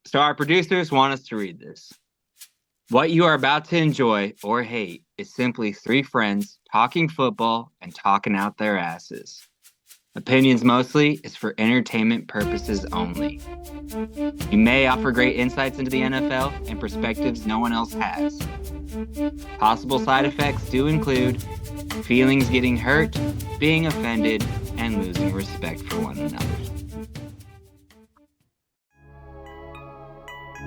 So our producers want us to read this. What you are about to enjoy or hate is simply three friends talking football and talking out their asses. Opinions mostly is for entertainment purposes only. You may offer great insights into the NFL and perspectives no one else has. Possible side effects do include feelings getting hurt, being offended, and losing respect for one another.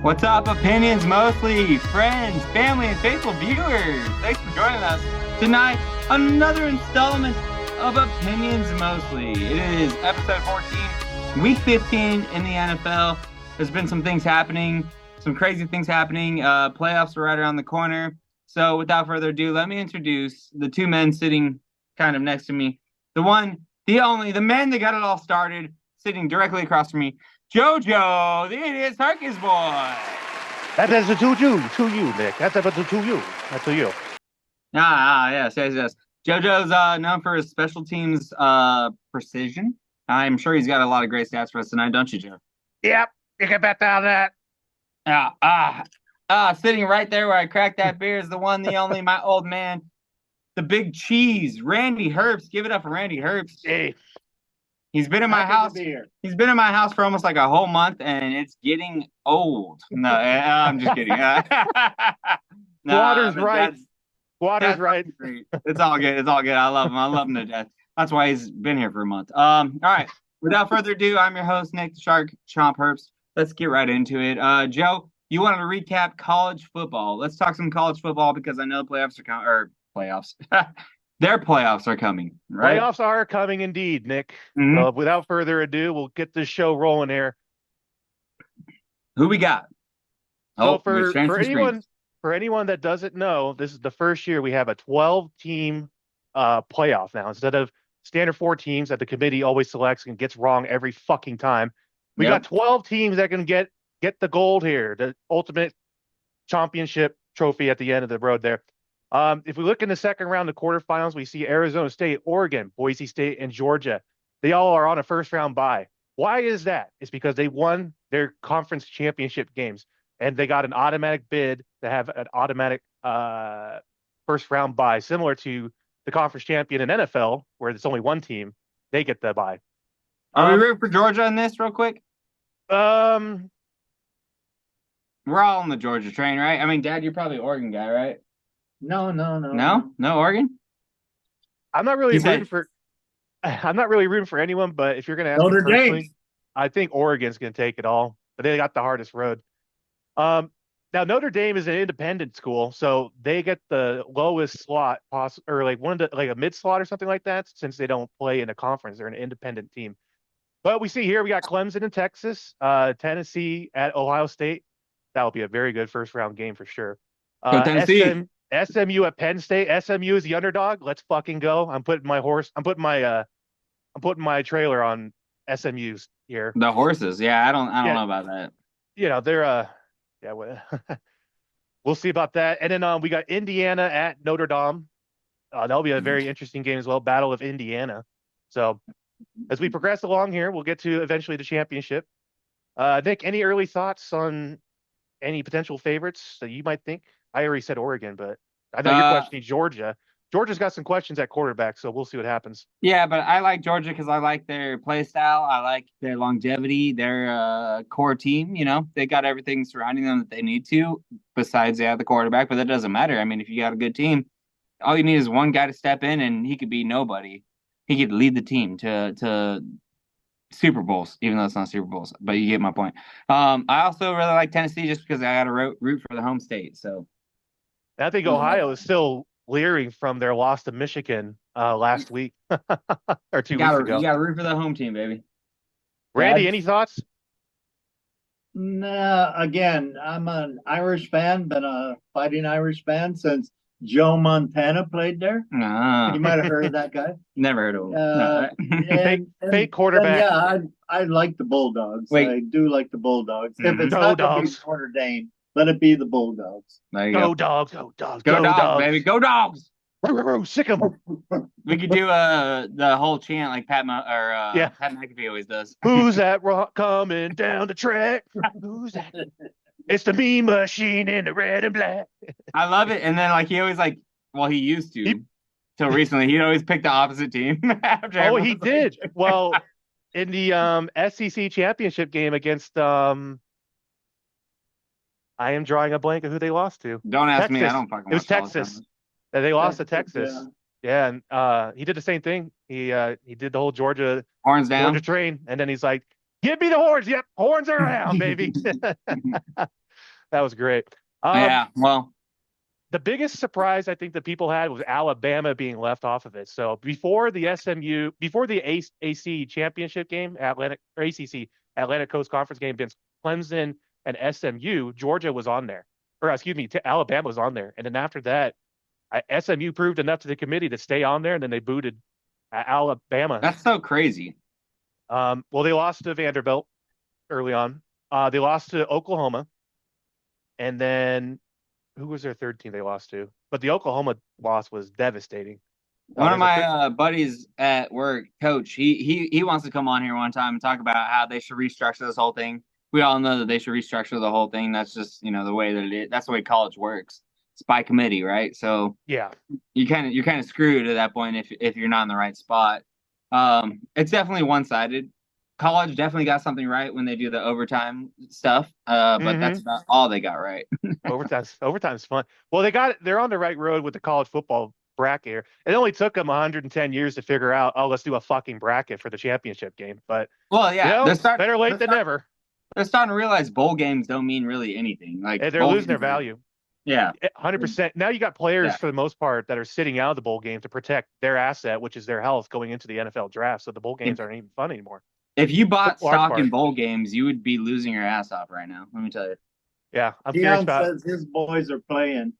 What's up, opinions mostly, friends, family, and faithful viewers? Thanks for joining us tonight. Another installment of Opinions Mostly. It is episode 14, week 15 in the NFL. There's been some things happening, some crazy things happening. Playoffs are right around the corner. So without further ado, let me introduce the two men sitting kind of next to me. The one, the only, the man that got it all started, sitting directly across from me. Jojo, the idiot circus boy. That is to you, Nick. That's about to you. That's to you. Yes. Jojo's known for his special teams precision. I'm sure he's got a lot of great stats for us tonight, don't you, Joe? Yep, you can bet on that. Sitting right there where I cracked that beer is the one, the only, my old man, the big cheese, Randy Herbst. Give it up for Randy Herbst. Hey. He's been in my house. He's been in my house for almost like a whole month, and it's getting old. No, I'm just kidding. Water's right. Water's right. It's all good. It's all good. I love him. I love him to death. That's why he's been here for a month. All right. Without further ado, I'm your host, Nick the Shark Chomp Herbst. Let's get right into it. Joe, you wanted to recap college football. Let's talk some college football because I know playoffs are coming. Or playoffs. Their playoffs are coming, right? Playoffs are coming indeed, Nick. Mm-hmm. Without further ado, we'll get this show rolling here. Who we got? So for anyone that doesn't know, this is the first year we have a 12-team playoff now. Instead of standard 4 teams that the committee always selects and gets wrong every fucking time. We got 12 teams that can get the gold here, the ultimate championship trophy at the end of the road there. If we look in the second round of quarterfinals, we see Arizona State, Oregon, Boise State, and Georgia. They all are on a first-round bye. Why is that? It's because they won their conference championship games, and they got an automatic bid to have an automatic first-round bye, similar to the conference champion in NFL, where it's only one team. They get the bye. Are we rooting for Georgia in this real quick? We're all on the Georgia train, right? I mean, Dad, you're probably an Oregon guy, right? No. No, Oregon? I'm not really rooting for anyone, but if you're going to ask Notre me personally, Dame. I think Oregon's going to take it all, but they got the hardest road. Now Notre Dame is an independent school, so they get the lowest slot or like a mid slot or something like that, since they don't play in a conference. They're an independent team. But we see here we got Clemson in Texas, Tennessee at Ohio State. That will be a very good first round game for sure. Tennessee. SMU at Penn State. SMU is the underdog. Let's fucking go. I'm putting my trailer on SMU's here. The horses. Yeah, I don't know about that. You know, they're we'll see about that. And then we got Indiana at Notre Dame. That'll be a very interesting game as well. Battle of Indiana. So as we progress along here, we'll get to eventually the championship. Nick, any early thoughts on any potential favorites that you might think? I already said Oregon, but I know you're questioning Georgia. Georgia's got some questions at quarterback, so we'll see what happens. Yeah, but I like Georgia because I like their play style. I like their longevity, their core team. You know, they got everything surrounding them that they need to, besides they have the quarterback, but that doesn't matter. I mean, if you got a good team, all you need is one guy to step in, and he could be nobody. He could lead the team to Super Bowls, even though it's not Super Bowls, but you get my point. I also really like Tennessee just because I got to root for the home state. So I think Ohio is still leering from their loss to Michigan last week or 2 weeks ago. You got to root for the home team, baby. Randy, any thoughts? No, again, I'm an Irish fan, been a fighting Irish fan since Joe Montana played there. You might have heard of that guy. Never heard of him. Fake quarterback. Yeah, I like the Bulldogs. Wait. I do like the Bulldogs. If it's Go not Dogs. to be Notre Dame, let it be the Bulldogs. There you Go Dogs, go Dogs, Go dogs, baby. Go dogs. Sick 'em. We could do the whole chant like Pat McAfee always does. Who's that rock coming down the track? Who's that? It's the Mean Machine in the red and black. I love it. And then like he always he used to till recently. He'd always pick the opposite team. He did. Well, in the SEC championship game against I am drawing a blank of who they lost to. Don't ask Texas. me. I don't fucking. It was Texas. They lost to Texas. Yeah, and he did the same thing. He did the whole Georgia horns down, Georgia train, and then he's like, "Give me the horns." Yep, horns are around, baby. That was great. Yeah. Well, the biggest surprise I think that people had was Alabama being left off of it. So before the AC championship game, ACC Atlantic Coast Conference game against Clemson and SMU, Georgia was on there, or excuse me, Alabama was on there, and then after that, SMU proved enough to the committee to stay on there, and then they booted Alabama. That's so crazy. Well, they lost to Vanderbilt early on. They lost to Oklahoma, and then who was their third team they lost to? But the Oklahoma loss was devastating. One of my buddies at work, Coach, he wants to come on here one time and talk about how they should restructure this whole thing. We all know that they should restructure the whole thing. That's just the way that it is. That's the way college works. It's by committee, right? So yeah, you're kind of screwed at that point if you're not in the right spot. It's definitely one-sided. College definitely got something right when they do the overtime stuff, but that's about all they got right. Overtime's fun. Well, they're on the right road with the college football bracket. It only took them 110 years to figure out, let's do a fucking bracket for the championship game. But better late than never. They're starting to realize bowl games don't mean really anything. Like they're losing their value. Yeah, 100%. Now you got players for the most part that are sitting out of the bowl game to protect their asset, which is their health going into the NFL draft. So the bowl games aren't even fun anymore. If you bought stock in bowl games, you would be losing your ass off right now. Let me tell you. Yeah, I'm curious about. Says his boys are playing.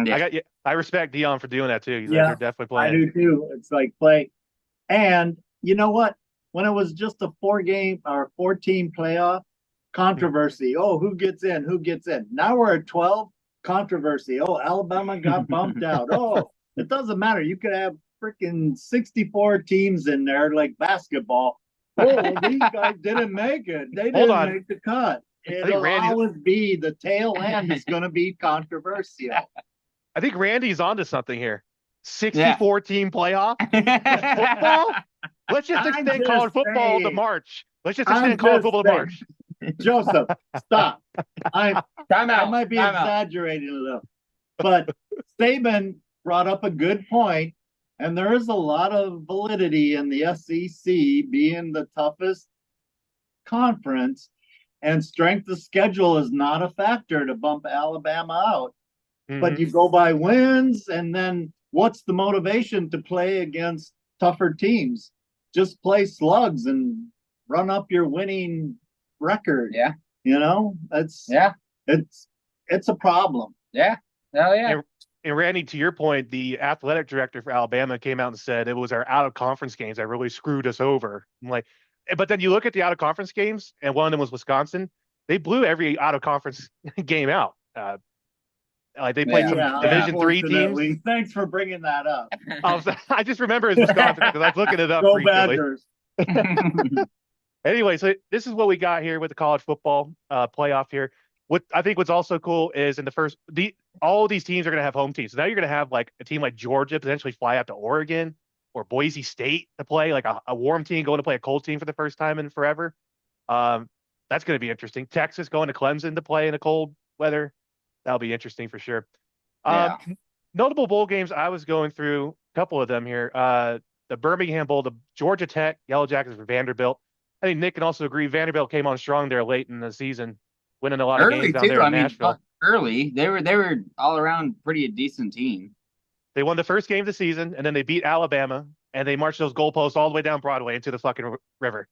Yeah. I respect Dion for doing that too. They're definitely playing. I do too. It's like play, and you know what? When it was just a 4-team playoff, controversy. Oh, who gets in? Who gets in? Now we're at 12. Controversy. Oh, Alabama got bumped out. Oh, it doesn't matter. You could have freaking 64 teams in there like basketball. Oh, these guys didn't make it. They didn't make the cut. It'll always be the tail end is going to be controversial. I think Randy's onto something here. 64 team playoff football. Let's just extend college football to March. Let's just extend college football to March. Joseph, stop. I might be exaggerating a little, but Saban brought up a good point, and there is a lot of validity in the SEC being the toughest conference, and strength of schedule is not a factor to bump Alabama out. But you go by wins, and then what's the motivation to play against tougher teams? Just play slugs and run up your winning record. Yeah. It's a problem. Yeah. Hell yeah. And Randy, to your point, the athletic director for Alabama came out and said it was our out of conference games that really screwed us over. I'm like, but then you look at the out of conference games, and one of them was Wisconsin. They blew every out of conference game out. They played some Division III teams. Thanks for bringing that up. I just remember it was Wisconsin because I was looking it up Go recently. Badgers. Anyway, so this is what we got here with the college football playoff here. What I think what's also cool is all of these teams are going to have home teams. So now you're going to have like a team like Georgia potentially fly out to Oregon or Boise State to play, like a warm team going to play a cold team for the first time in forever. That's going to be interesting. Texas going to Clemson to play in the cold weather. That'll be interesting for sure. Notable bowl games I was going through, a couple of them here. The Birmingham Bowl, the Georgia Tech, Yellow Jackets for Vanderbilt. I think Nick can also agree Vanderbilt came on strong there late in the season, winning a lot of games down there in Nashville. Early, they were all around pretty decent team. They won the first game of the season, and then they beat Alabama, and they marched those goalposts all the way down Broadway into the fucking river.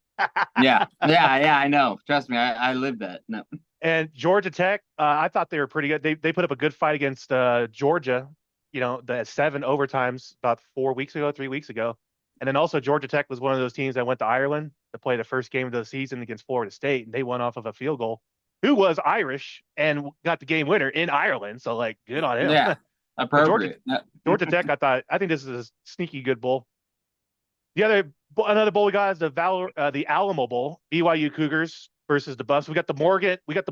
Yeah, I know. Trust me, I lived that. No. And Georgia Tech, I thought they were pretty good. They put up a good fight against Georgia, the 7 overtimes about 3 weeks ago. And then also Georgia Tech was one of those teams that went to Ireland to play the first game of the season against Florida State, and they won off of a field goal. Who was Irish and got the game winner in Ireland? So good on him. Yeah, appropriate. Georgia Tech, I think this is a sneaky good bowl. Another bowl we got is the Alamo Bowl, BYU Cougars versus the Buffs. We got the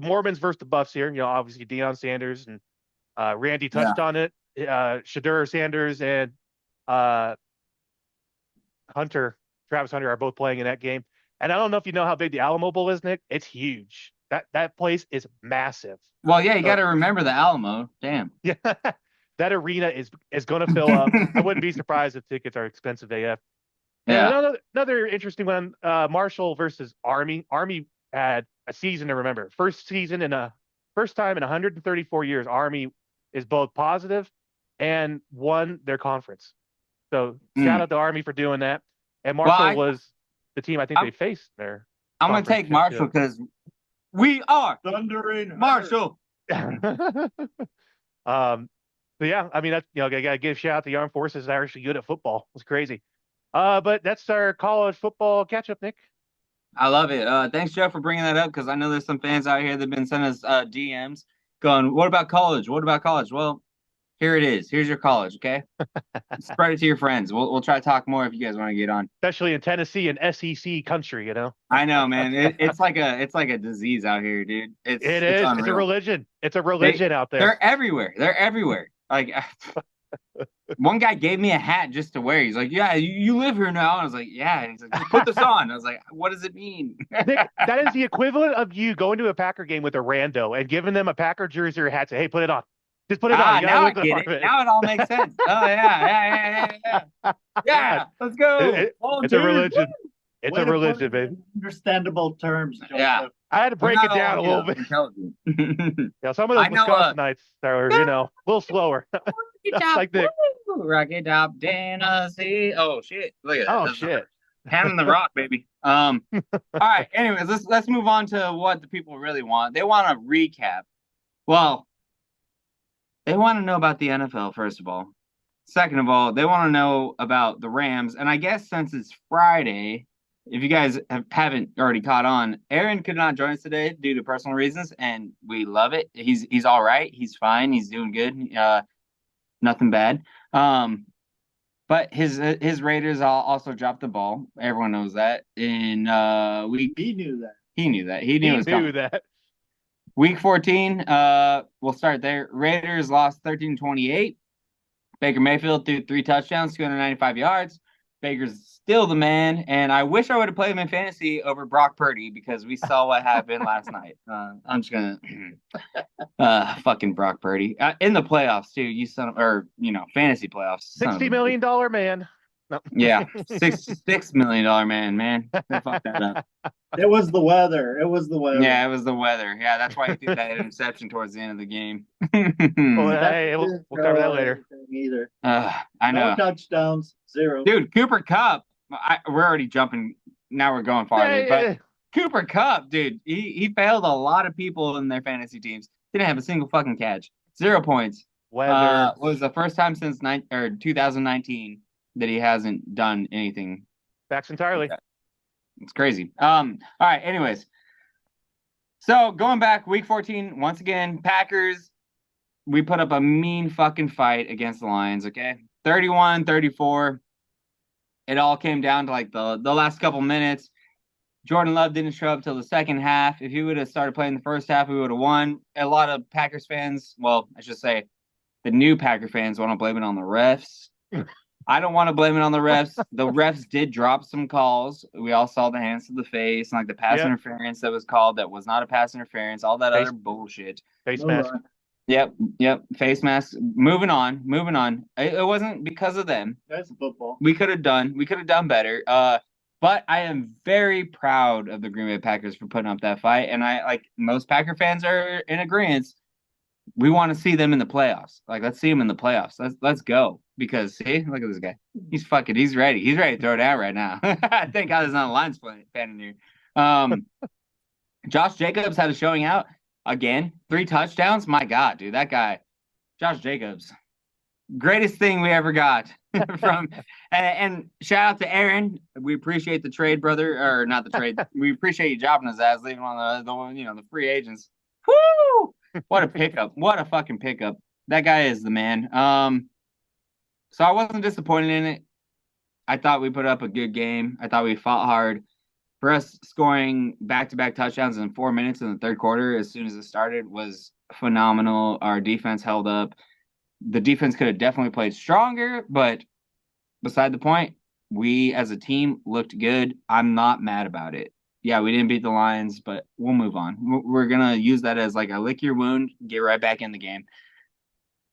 Mormons versus the Buffs here. Obviously Deion Sanders and Randy touched on it. Shadur Sanders and Travis Hunter are both playing in that game. And I don't know if you know how big the Alamo Bowl is, Nick. It's huge. That place is massive. Well, yeah, you got to remember the Alamo. Damn. Yeah, that arena is going to fill up. I wouldn't be surprised if tickets are expensive AF. Yeah. Another interesting one, Marshall versus Army. Army had a season to remember. First time in 134 years, Army is both positive and won their conference. So shout out to Army for doing that. And Marshall was the team I think they faced there. I'm going to take Marshall because we are thundering Marshall. So yeah, I mean, that's, I got to give shout out to the armed forces that are actually good at football. It's crazy. But that's our college football catch up, Nick. I love it. Thanks, Joe, for bringing that up because I know there's some fans out here that have been sending us DMs going, what about college? What about college? Well, here it is. Here's your college, okay? Spread it to your friends. We'll try to talk more if you guys want to get on. Especially in Tennessee and SEC country, I know, man. It's like a disease out here, dude. It's unreal. It's a religion. It's a religion out there. They're everywhere. Like one guy gave me a hat just to wear. He's like, "Yeah, you live here now." And I was like, "Yeah." And he's like, "Put this on." I was like, "What does it mean?" Nick, that is the equivalent of you going to a Packer game with a rando and giving them a Packer jersey or a hat. Say, "Hey, put it on. Just put it on." Now I get it. Now it all makes sense. Oh yeah. Yeah, let's go. It's a religion. It's a religion, baby. Understandable terms, Joseph. Yeah. I had to break it down a little bit. Yeah, some of those Wisconsinites are, a little slower. Like Nick. Rocky Top, Tennessee. Oh shit! Look at that. Oh shit! Pounding the rock, baby. All right. Anyways, let's move on to what the people really want. They want a recap. Well, they want to know about the NFL first of all. Second of all, they want to know about the Rams. And I guess since it's Friday, if you guys haven't already caught on, Aaron could not join us today due to personal reasons, and we love it. He's all right. He's fine. He's doing good. Nothing bad. But his Raiders also dropped the ball. Everyone knows that. In week, he knew that. He knew that. Week 14. We'll start there. Raiders lost 13-28. Baker Mayfield threw 3 touchdowns, 295 yards. Baker's still the man, and I wish I would have played him in fantasy over Brock Purdy because we saw what happened last night. I'm just gonna fucking Brock Purdy in the playoffs too. Fantasy playoffs. $60 million man. No. Yeah, $6 million man. They fucked that up. It was the weather. Yeah, it was the weather. Yeah, that's why he threw that interception towards the end of the game. We'll cover that later. Either. I know. No touchdowns, 0. Dude, Cooper Kupp. We're already jumping. Now we're going farther. But Cooper Kupp, dude, he failed a lot of people in their fantasy teams. Didn't have a single fucking catch. 0 points. Was the first time since 2019 that he hasn't done anything. Facts entirely. Like it's crazy. All right. Anyways, so going back week 14 once again, Packers. We put up a mean fucking fight against the Lions. Okay, 31-34. It all came down to like the last couple minutes. Jordan Love didn't show up till the second half. If he would have started playing the first half, we would have won. A lot of Packers fans, well, I should say, the new Packer fans want to blame it on the refs. I don't want to blame it on the refs. The refs did drop some calls. We all saw the hands to the face, and like the pass interference that was called that was not a pass interference, all that other bullshit. Face mask. Yep. Face mask. Moving on. It wasn't because of them. That's football. We could have done better. But I am very proud of the Green Bay Packers for putting up that fight. And I like most Packer fans are in agreement. We want to see them in the playoffs. Like, let's see them in the playoffs. Let's go. Because see, look at this guy. He's ready. He's ready to throw it out right now. Thank God there's not a Lions fan in here. Josh Jacobs had a showing out again. 3 touchdowns. My God, dude, that guy, Josh Jacobs, greatest thing we ever got from. And shout out to Aaron. We appreciate the trade, brother, or not the trade. We appreciate you dropping his ass, leaving on the free agents. Woo! What a pickup. What a fucking pickup. That guy is the man. So I wasn't disappointed in it. I thought we put up a good game. I thought we fought hard. For us scoring back-to-back touchdowns in 4 minutes in the third quarter as soon as it started was phenomenal. Our defense held up. The defense could have definitely played stronger, but beside the point, we as a team looked good. I'm not mad about it. Yeah, we didn't beat the Lions, but we'll move on. We're going to use that as like a lick your wound, get right back in the game.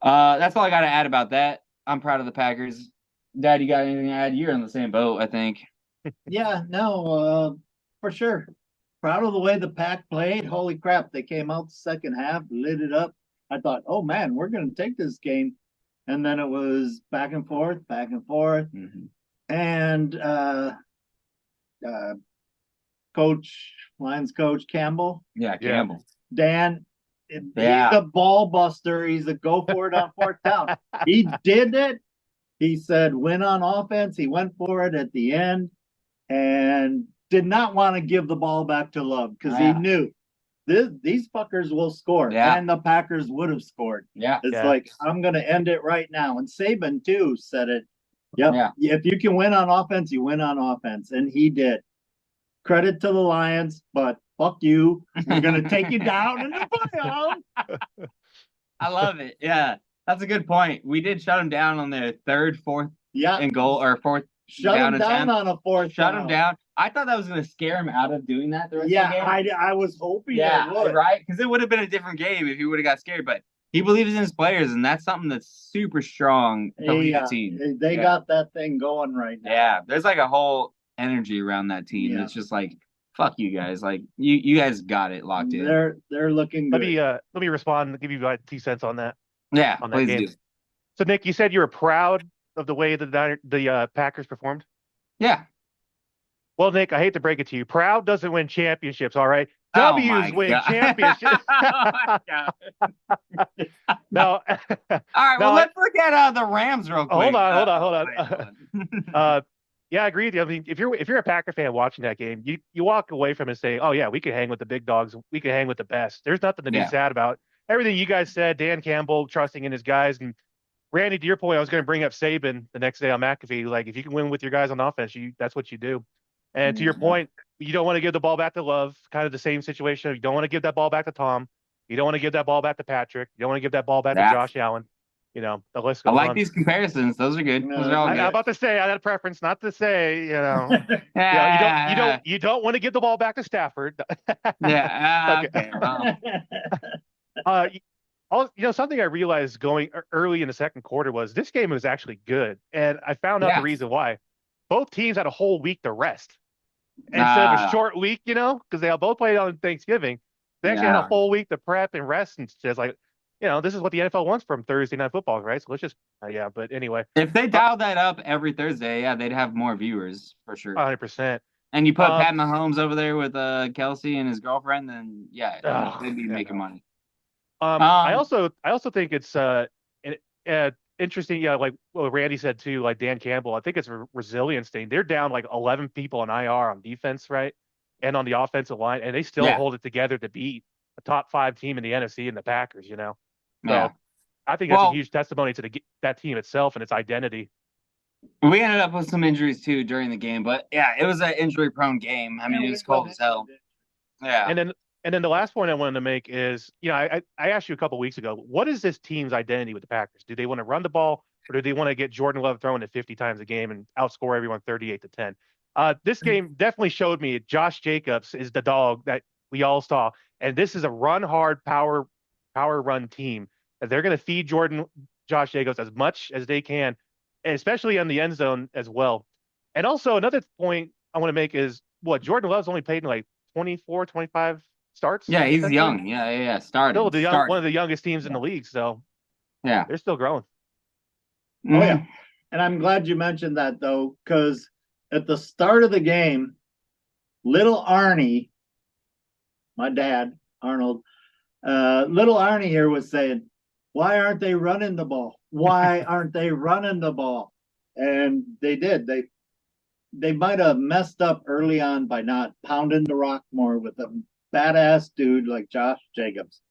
That's all I got to add about that. I'm proud of the Packers. Dad, you got anything to add? You're in the same boat, I think. Yeah, no, for sure. Proud of the way the Pack played. Holy crap, they came out the second half, lit it up. I thought, oh man, we're going to take this game. And then it was back and forth, back and forth. Mm-hmm. And Lions coach Campbell. Yeah, Campbell. Dan, he's a ball buster. He's a go for it on fourth down. He did it. He said, win on offense. He went for it at the end and did not want to give the ball back to Love because he knew these fuckers will score. And the Packers would have scored. It's like, I'm going to end it right now. And Saban, too, said it. If you can win on offense, you win on offense. And he did. Credit to the Lions, but fuck you. We're going to take you down in the playoffs. I love it. Yeah. That's a good point. We did shut them down on their third, fourth, and goal, or fourth. Shut them down on a fourth. Shut them down. I thought that was going to scare him out of doing that the rest of the game. I was hoping it would. Right? Because it would have been a different game if he would have got scared. But he believes in his players, and that's something that's super strong to lead the team. They got that thing going right now. Yeah, there's like a whole energy around that team. Yeah. It's just like, fuck you guys. Like, you guys got it locked in. They're looking good. Let me respond and give you my 2 cents on that. Yeah, on that game. Do. So, Nick, you said you were proud of the way the Packers performed? Yeah. Well, Nick, I hate to break it to you. Proud doesn't win championships, all right? W's win championships. Oh, my God. No. All right, well, let's look at the Rams real quick. Hold on. Yeah, I agree with you. I mean, if you're a Packer fan watching that game, you walk away from it saying, oh, yeah, we can hang with the big dogs. We can hang with the best. There's nothing to be sad about. Everything you guys said, Dan Campbell trusting in his guys, and Randy, to your point, I was going to bring up Saban the next day on McAfee. Like, if you can win with your guys on offense, that's what you do. And to your point, you don't want to give the ball back to Love. Kind of the same situation. You don't want to give that ball back to Tom. You don't want to give that ball back to Patrick. You don't want to give that ball back to Josh Allen. You know, the list goes on. I like these comparisons. Those are good. Those are all good. I'm about to say I had a preference not to say, you know. You don't want to give the ball back to Stafford. Okay. Something I realized going early in the second quarter was this game was actually good, and I found out the reason why. Both teams had a whole week to rest instead of a short week, because they all both played on Thanksgiving. They actually had a whole week to prep and rest, and it's like, this is what the NFL wants from Thursday Night Football, right? So let's just, but anyway. If they dial that up every Thursday, they'd have more viewers for sure. 100%. And you put Pat Mahomes over there with Kelsey and his girlfriend, then they'd be making money. I also think it's interesting, like what Randy said too, like Dan Campbell. I think it's a resilience thing. They're down like 11 people on IR on defense, right, and on the offensive line, and they still hold it together to beat a top 5 team in the NFC and the Packers. So I think that's a huge testimony to that team itself and its identity. We ended up with some injuries too during the game, but it was an injury-prone game. I mean, it was cold as hell. Yeah, And then the last point I wanted to make is, I asked you a couple weeks ago, what is this team's identity with the Packers? Do they want to run the ball, or do they want to get Jordan Love throwing it 50 times a game and outscore everyone 38-10? This game definitely showed me Josh Jacobs is the dog that we all saw, and this is a run hard power run team. They're going to feed Josh Jacobs as much as they can, especially in the end zone as well. And also another point I want to make is Jordan Love's only played in like 24, 25 starts. Yeah, he's young. Yeah. Starting. Still one of the youngest teams in the league. So they're still growing. Oh yeah, and I'm glad you mentioned that though, because at the start of the game, little Arnie, my dad Arnold, little Arnie here was saying, "Why aren't they running the ball? Why aren't they running the ball?" And they did. They might have messed up early on by not pounding the rock more with a badass dude like Josh Jacobs.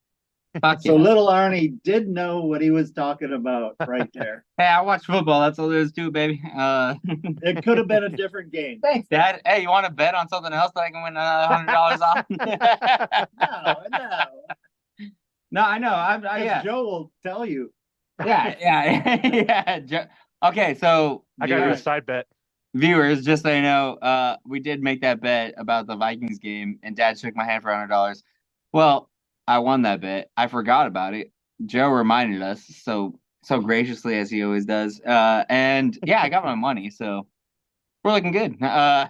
So little Arnie did know what he was talking about right there. Hey, I watch football. That's all there is to it, baby. It could have been a different game. Thanks, Dad. Hey, you want to bet on something else that I can win $100 off? No. No, I know. Yeah. Joe will tell you. Yeah. Okay, so I got a side bet. Viewers, just so you know, we did make that bet about the Vikings game, and Dad shook my hand for $100. Well, I won that bet. I forgot about it. Joe reminded us so graciously, as he always does. And yeah, I got my money, so we're looking good. Yeah,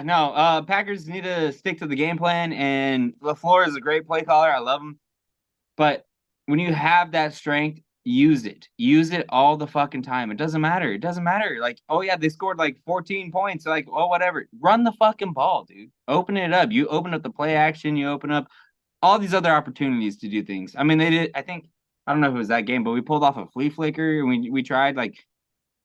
no. Packers need to stick to the game plan, and LaFleur is a great play caller. I love him, but when you have that strength, use it. Use it all the fucking time. It doesn't matter. It doesn't matter. Like, oh yeah, they scored like 14 points. Like, oh whatever. Run the fucking ball, dude. Open it up. You open up the play action. You open up all these other opportunities to do things. I mean, they did. I don't know if it was that game, but we pulled off a flea flicker and we tried. Like,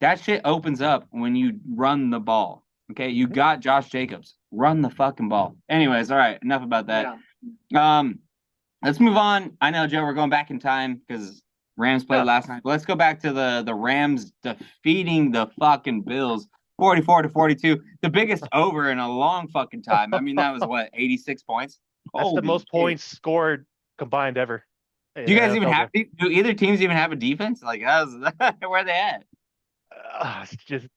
that shit opens up when you run the ball. Okay, you got Josh Jacobs. Run the fucking ball. Anyways, all right. Enough about that. Yeah. Let's move on. I know, Joe, we're going back in time because Rams played last night. But let's go back to the Rams defeating the fucking Bills 44-42. The biggest over in a long fucking time. I mean, that was what, 86 points? That's the most points scored combined ever. Do you guys even have? Do either teams even have a defense? Like, where are they at? It's just,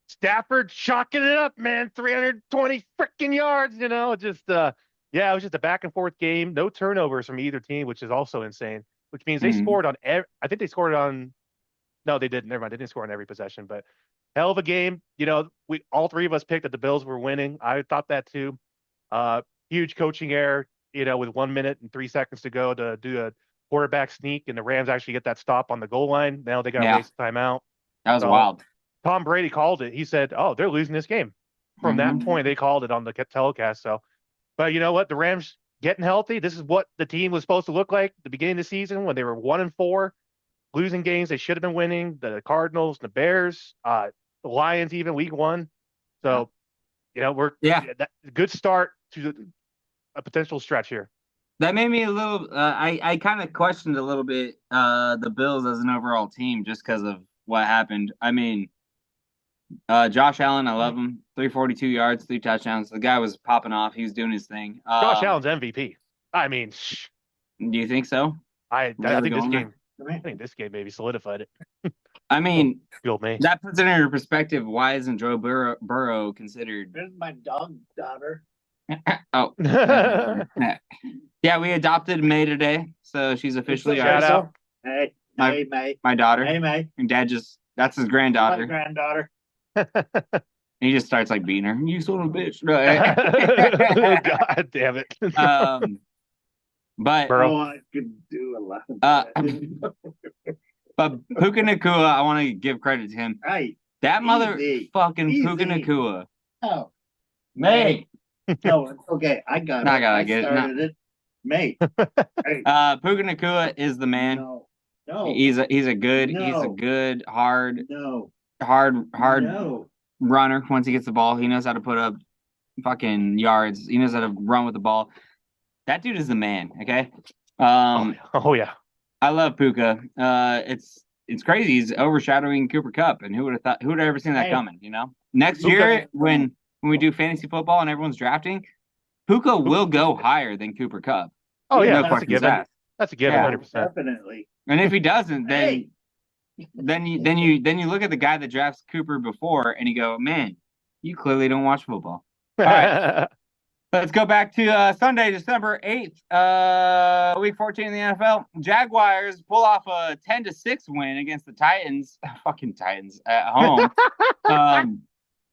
Stafford chalking it up, man. 320 freaking yards. Just yeah, it was just a back and forth game. No turnovers from either team, which is also insane. Which means they scored on I think they scored on. No, they didn't. Never mind. They didn't score on every possession, but hell of a game. We all three of us picked that the Bills were winning. I thought that too. Huge coaching error. With 1 minute and 3 seconds to go to do a quarterback sneak, and the Rams actually get that stop on the goal line. Now they got to waste timeout. That was wild. Tom Brady called it. He said, "Oh, they're losing this game." From that point, they called it on the telecast. So, but you know what? The Rams getting healthy. This is what the team was supposed to look like at the beginning of the season when they were 1-4, losing games they should have been winning. The Cardinals, the Bears, the Lions, even week 1. So, we're good start to a potential stretch here. That made me a little. I kind of questioned a little bit the Bills as an overall team just because of what happened. I mean, Josh Allen, I love him. 342 yards, 3 touchdowns. The guy was popping off. He was doing his thing. Josh Allen's MVP. I mean, do you think so? I think this game maybe solidified it. I mean, me. That puts it into perspective. Why isn't Joe Burrow considered? This is my dog daughter. Oh. Yeah, we adopted May today, so she's officially shout out. Hey, May. My daughter. Hey, May. And Dad that's his granddaughter. My granddaughter. He just starts like beating her. You son of a bitch. God damn it. But I could do a lot of that. But Puka Nacua, I want to give credit to him. Hey, that motherfucking Puka Nacua. Oh, May. No, it's okay. I got it. I started it. May. Hey. Puka Nacua is the man. No. He's a good hard runner. Once he gets the ball, he knows how to put up fucking yards. He knows how to run with the ball. That dude is the man. Okay. Oh yeah. I love Puka. It's crazy. He's overshadowing Cooper Kupp, and who would have thought? Who would have ever seen that coming? Next year when we do fantasy football and everyone's drafting, Puka will go higher than Cooper Kupp. Oh yeah, no questions asked. That's a given, 100%. Definitely. And if he doesn't, then you look at the guy that drafts Cooper before, and you go, man, you clearly don't watch football. All right. Let's go back to Sunday, December 8th, week 14 in the NFL. Jaguars pull off a 10-6 win against the Titans. Fucking Titans at home.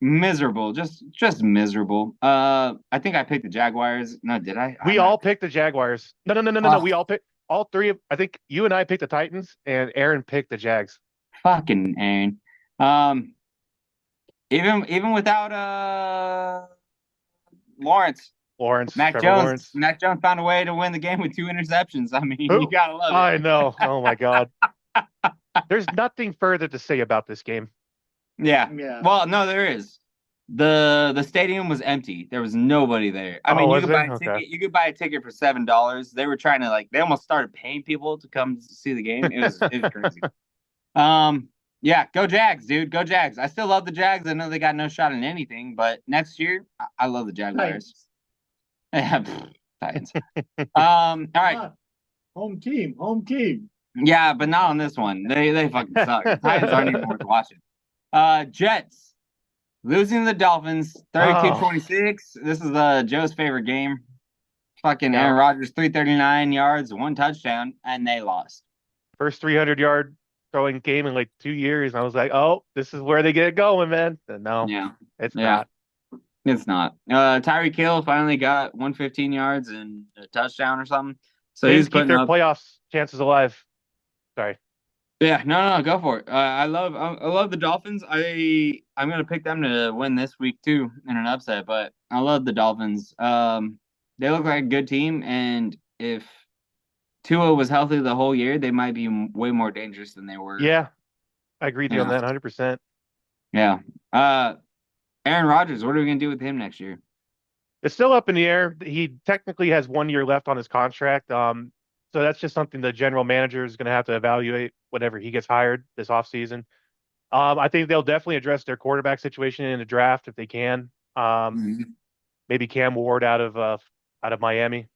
Miserable, just miserable. I think I picked the Jaguars. No, did I? We all picked the Jaguars. No. We all picked all three of. I think you and I picked the Titans, and Aaron picked the Jags. Fucking Aaron. Even without Lawrence, Mac Jones found a way to win the game with 2 interceptions. I mean, you gotta love it. I know. Oh my God. There's nothing further to say about this game. Yeah. Well, no, there is. The stadium was empty. There was nobody there. I mean, you could buy a ticket. You could buy a ticket for $7. They were trying to they almost started paying people to come see the game. It was crazy. Yeah, go Jags, dude. Go Jags. I still love the Jags. I know they got no shot in anything, but next year, I love the Jaguars. Yeah, Titans. All right. Home team. Yeah, but not on this one. They fucking suck. The Titans aren't even worth watching. Jets losing the Dolphins 32-26. This is Joe's favorite game. Fucking Aaron Rodgers, 339 yards, 1 touchdown, and they lost. First 300-yard throwing game in like 2 years. And I was like, oh, this is where they get it going, man. And no, it's not. It's not. Tyreek Hill finally got 115 yards and a touchdown or something. So he's keep their playoffs chances alive. Sorry. Yeah, no, go for it. I love the Dolphins. I'm gonna pick them to win this week too in an upset, but I love the Dolphins. They look like a good team, and if Tua was healthy the whole year, they might be way more dangerous than they were. Yeah, I agree with you on that 100%. Yeah. Aaron Rodgers, what are we gonna do with him next year? It's still up in the air. He technically has 1 year left on his contract. So that's just something the general manager is going to have to evaluate whenever he gets hired this offseason. I think they'll definitely address their quarterback situation in the draft if they can. Maybe Cam Ward out of Miami.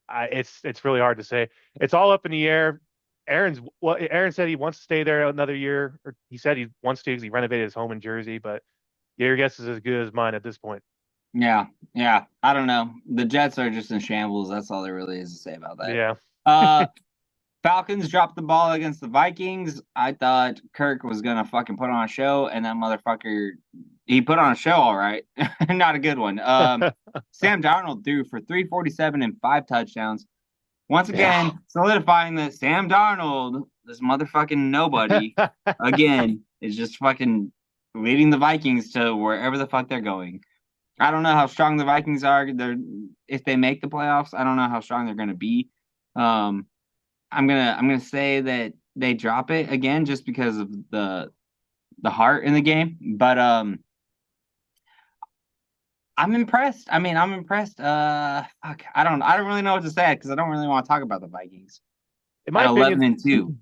It's really hard to say. It's all up in the air. Aaron said he wants to stay there another year, or he said he wants to because he renovated his home in Jersey, but your guess is as good as mine at this point. Yeah. I don't know. The Jets are just in shambles. That's all there really is to say about that. Yeah. Falcons dropped the ball against the Vikings. I thought Kirk was gonna fucking put on a show, and that motherfucker, he put on a show, all right. Not a good one. Sam Darnold threw for 347 and 5 touchdowns. Once again, solidifying that Sam Darnold, this motherfucking nobody, again, is just fucking leading the Vikings to wherever the fuck they're going. I don't know how strong the Vikings are. If they make the playoffs, I don't know how strong they're gonna be. I'm gonna say that they drop it again just because of the heart in the game. But I'm impressed. I'm impressed. Fuck, I don't really know what to say because I don't really want to talk about the Vikings. In my opinion, 11-2.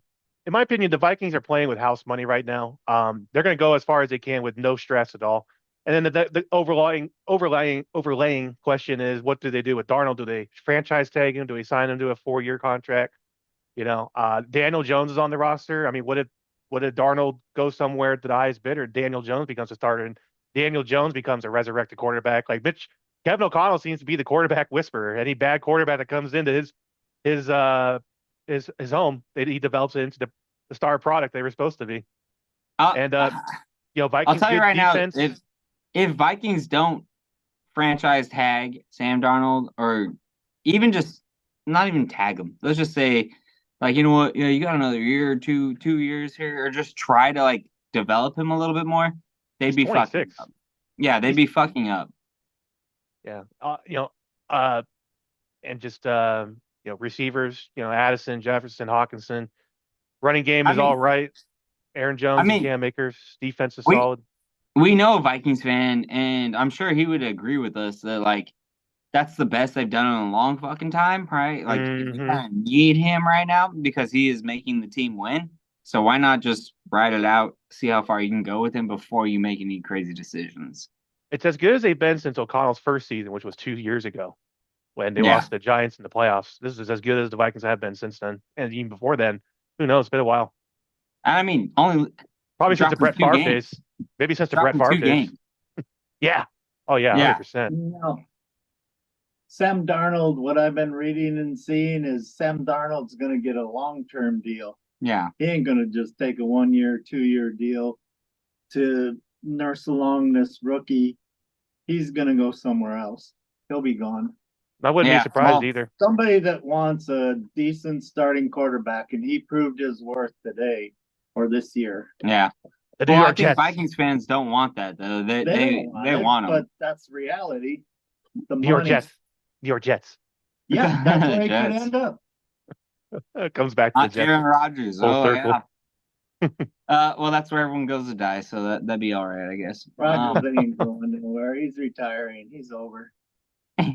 In my opinion, the Vikings are playing with house money right now. They're gonna go as far as they can with no stress at all. And then the overlaying question is, what do they do with Darnold? Do they franchise tag him? Do they sign him to a 4-year contract? Daniel Jones is on the roster. I mean, what if Darnold go somewhere to the highest bidder? Daniel Jones becomes a starter, and Daniel Jones becomes a resurrected quarterback. Like Kevin O'Connell seems to be the quarterback whisperer. Any bad quarterback that comes into his home, he develops it into the star product they were supposed to be. Vikings. I'll tell you right defense, now, if Vikings don't franchise tag Sam Darnold, or even just not even tag him, let's just say, like, you know what, you got another year or 2 years here, or just try to develop him a little bit more, they'd be fucking up. Yeah, they'd be fucking up. Yeah, and just receivers, Addison, Jefferson, Hawkinson. Running game is all right. Aaron Jones and Cam Akers. Defense is solid. We know a Vikings fan, and I'm sure he would agree with us that that's the best they've done in a long fucking time, right? You kind of need him right now because he is making the team win. So why not just ride it out, see how far you can go with him before you make any crazy decisions? It's as good as they've been since O'Connell's first season, which was 2 years ago when they lost the Giants in the playoffs. This is as good as the Vikings have been since then. And even before then, who knows? It's been a while. I mean, probably since the Brett Favre days. Maybe since the Brett Favre days. Yeah. Oh, yeah, 100%. Sam Darnold, what I've been reading and seeing is Sam Darnold's going to get a long-term deal. Yeah. He ain't going to just take a 1-year, 2-year deal to nurse along this rookie. He's going to go somewhere else. He'll be gone. I wouldn't be surprised either. Somebody that wants a decent starting quarterback, and he proved his worth today or this year. Yeah. I think Vikings fans don't want that, though. They want him. But that's reality. New York Jets. Yeah, that's where he could end up. It comes back to the Jets. Aaron Rodgers. Full circle. Well, that's where everyone goes to die, so that'd be all right, I guess. Rogers ain't going nowhere. He's retiring. He's over.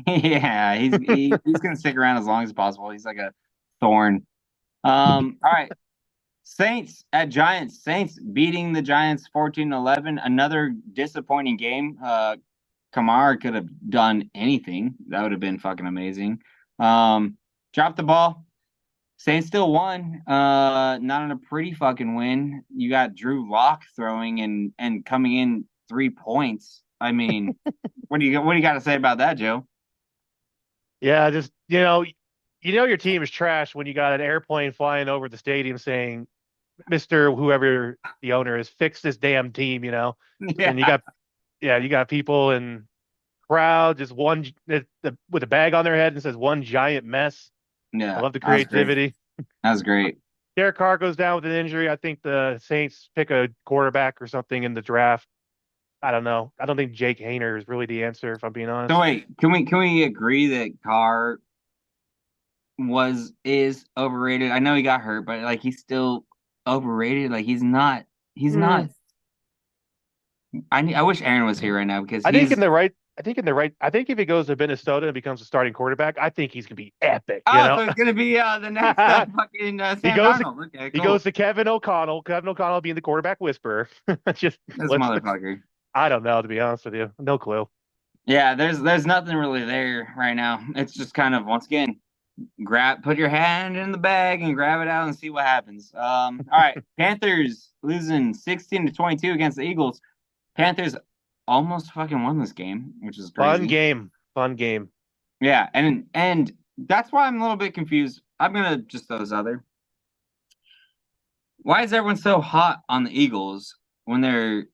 Yeah, he's gonna stick around as long as possible. He's like a thorn. All right. Saints at Giants. Saints beating the Giants 14-11. Another disappointing game. Kamara could have done anything. That would have been fucking amazing. Dropped the ball. Saints still won. Not on a pretty fucking win. You got Drew Lock throwing and coming in 3 points. I mean, what do you got to say about that, Joe? Yeah, just your team is trash when you got an airplane flying over the stadium saying, "Mr. Whoever the owner is, fix this damn team," Yeah. And you got people in crowd just with a bag on their head and says one giant mess. Yeah. I love the creativity. That was great. Derek Carr goes down with an injury. I think the Saints pick a quarterback or something in the draft. I don't know. I don't think Jake Hayner is really the answer, if I'm being honest. So wait, can we agree that Carr is overrated? I know he got hurt, but like he's still overrated. Like he's not. I wish Aaron was here right now because I think if he goes to Minnesota and becomes a starting quarterback, I think he's gonna be epic. So it's gonna be the next fucking Sam Darnold. Okay, cool. He goes to Kevin O'Connell. Kevin O'Connell being the quarterback whisperer. This motherfucker. I don't know, to be honest with you. No clue. Yeah, there's nothing really there right now. It's just kind of, once again, put your hand in the bag and grab it out and see what happens. All right, Panthers losing 16-22 against the Eagles. Panthers almost fucking won this game, which is crazy. Fun game. Yeah, and that's why I'm a little bit confused. I'm gonna just throw this out there. Why is everyone so hot on the Eagles when they're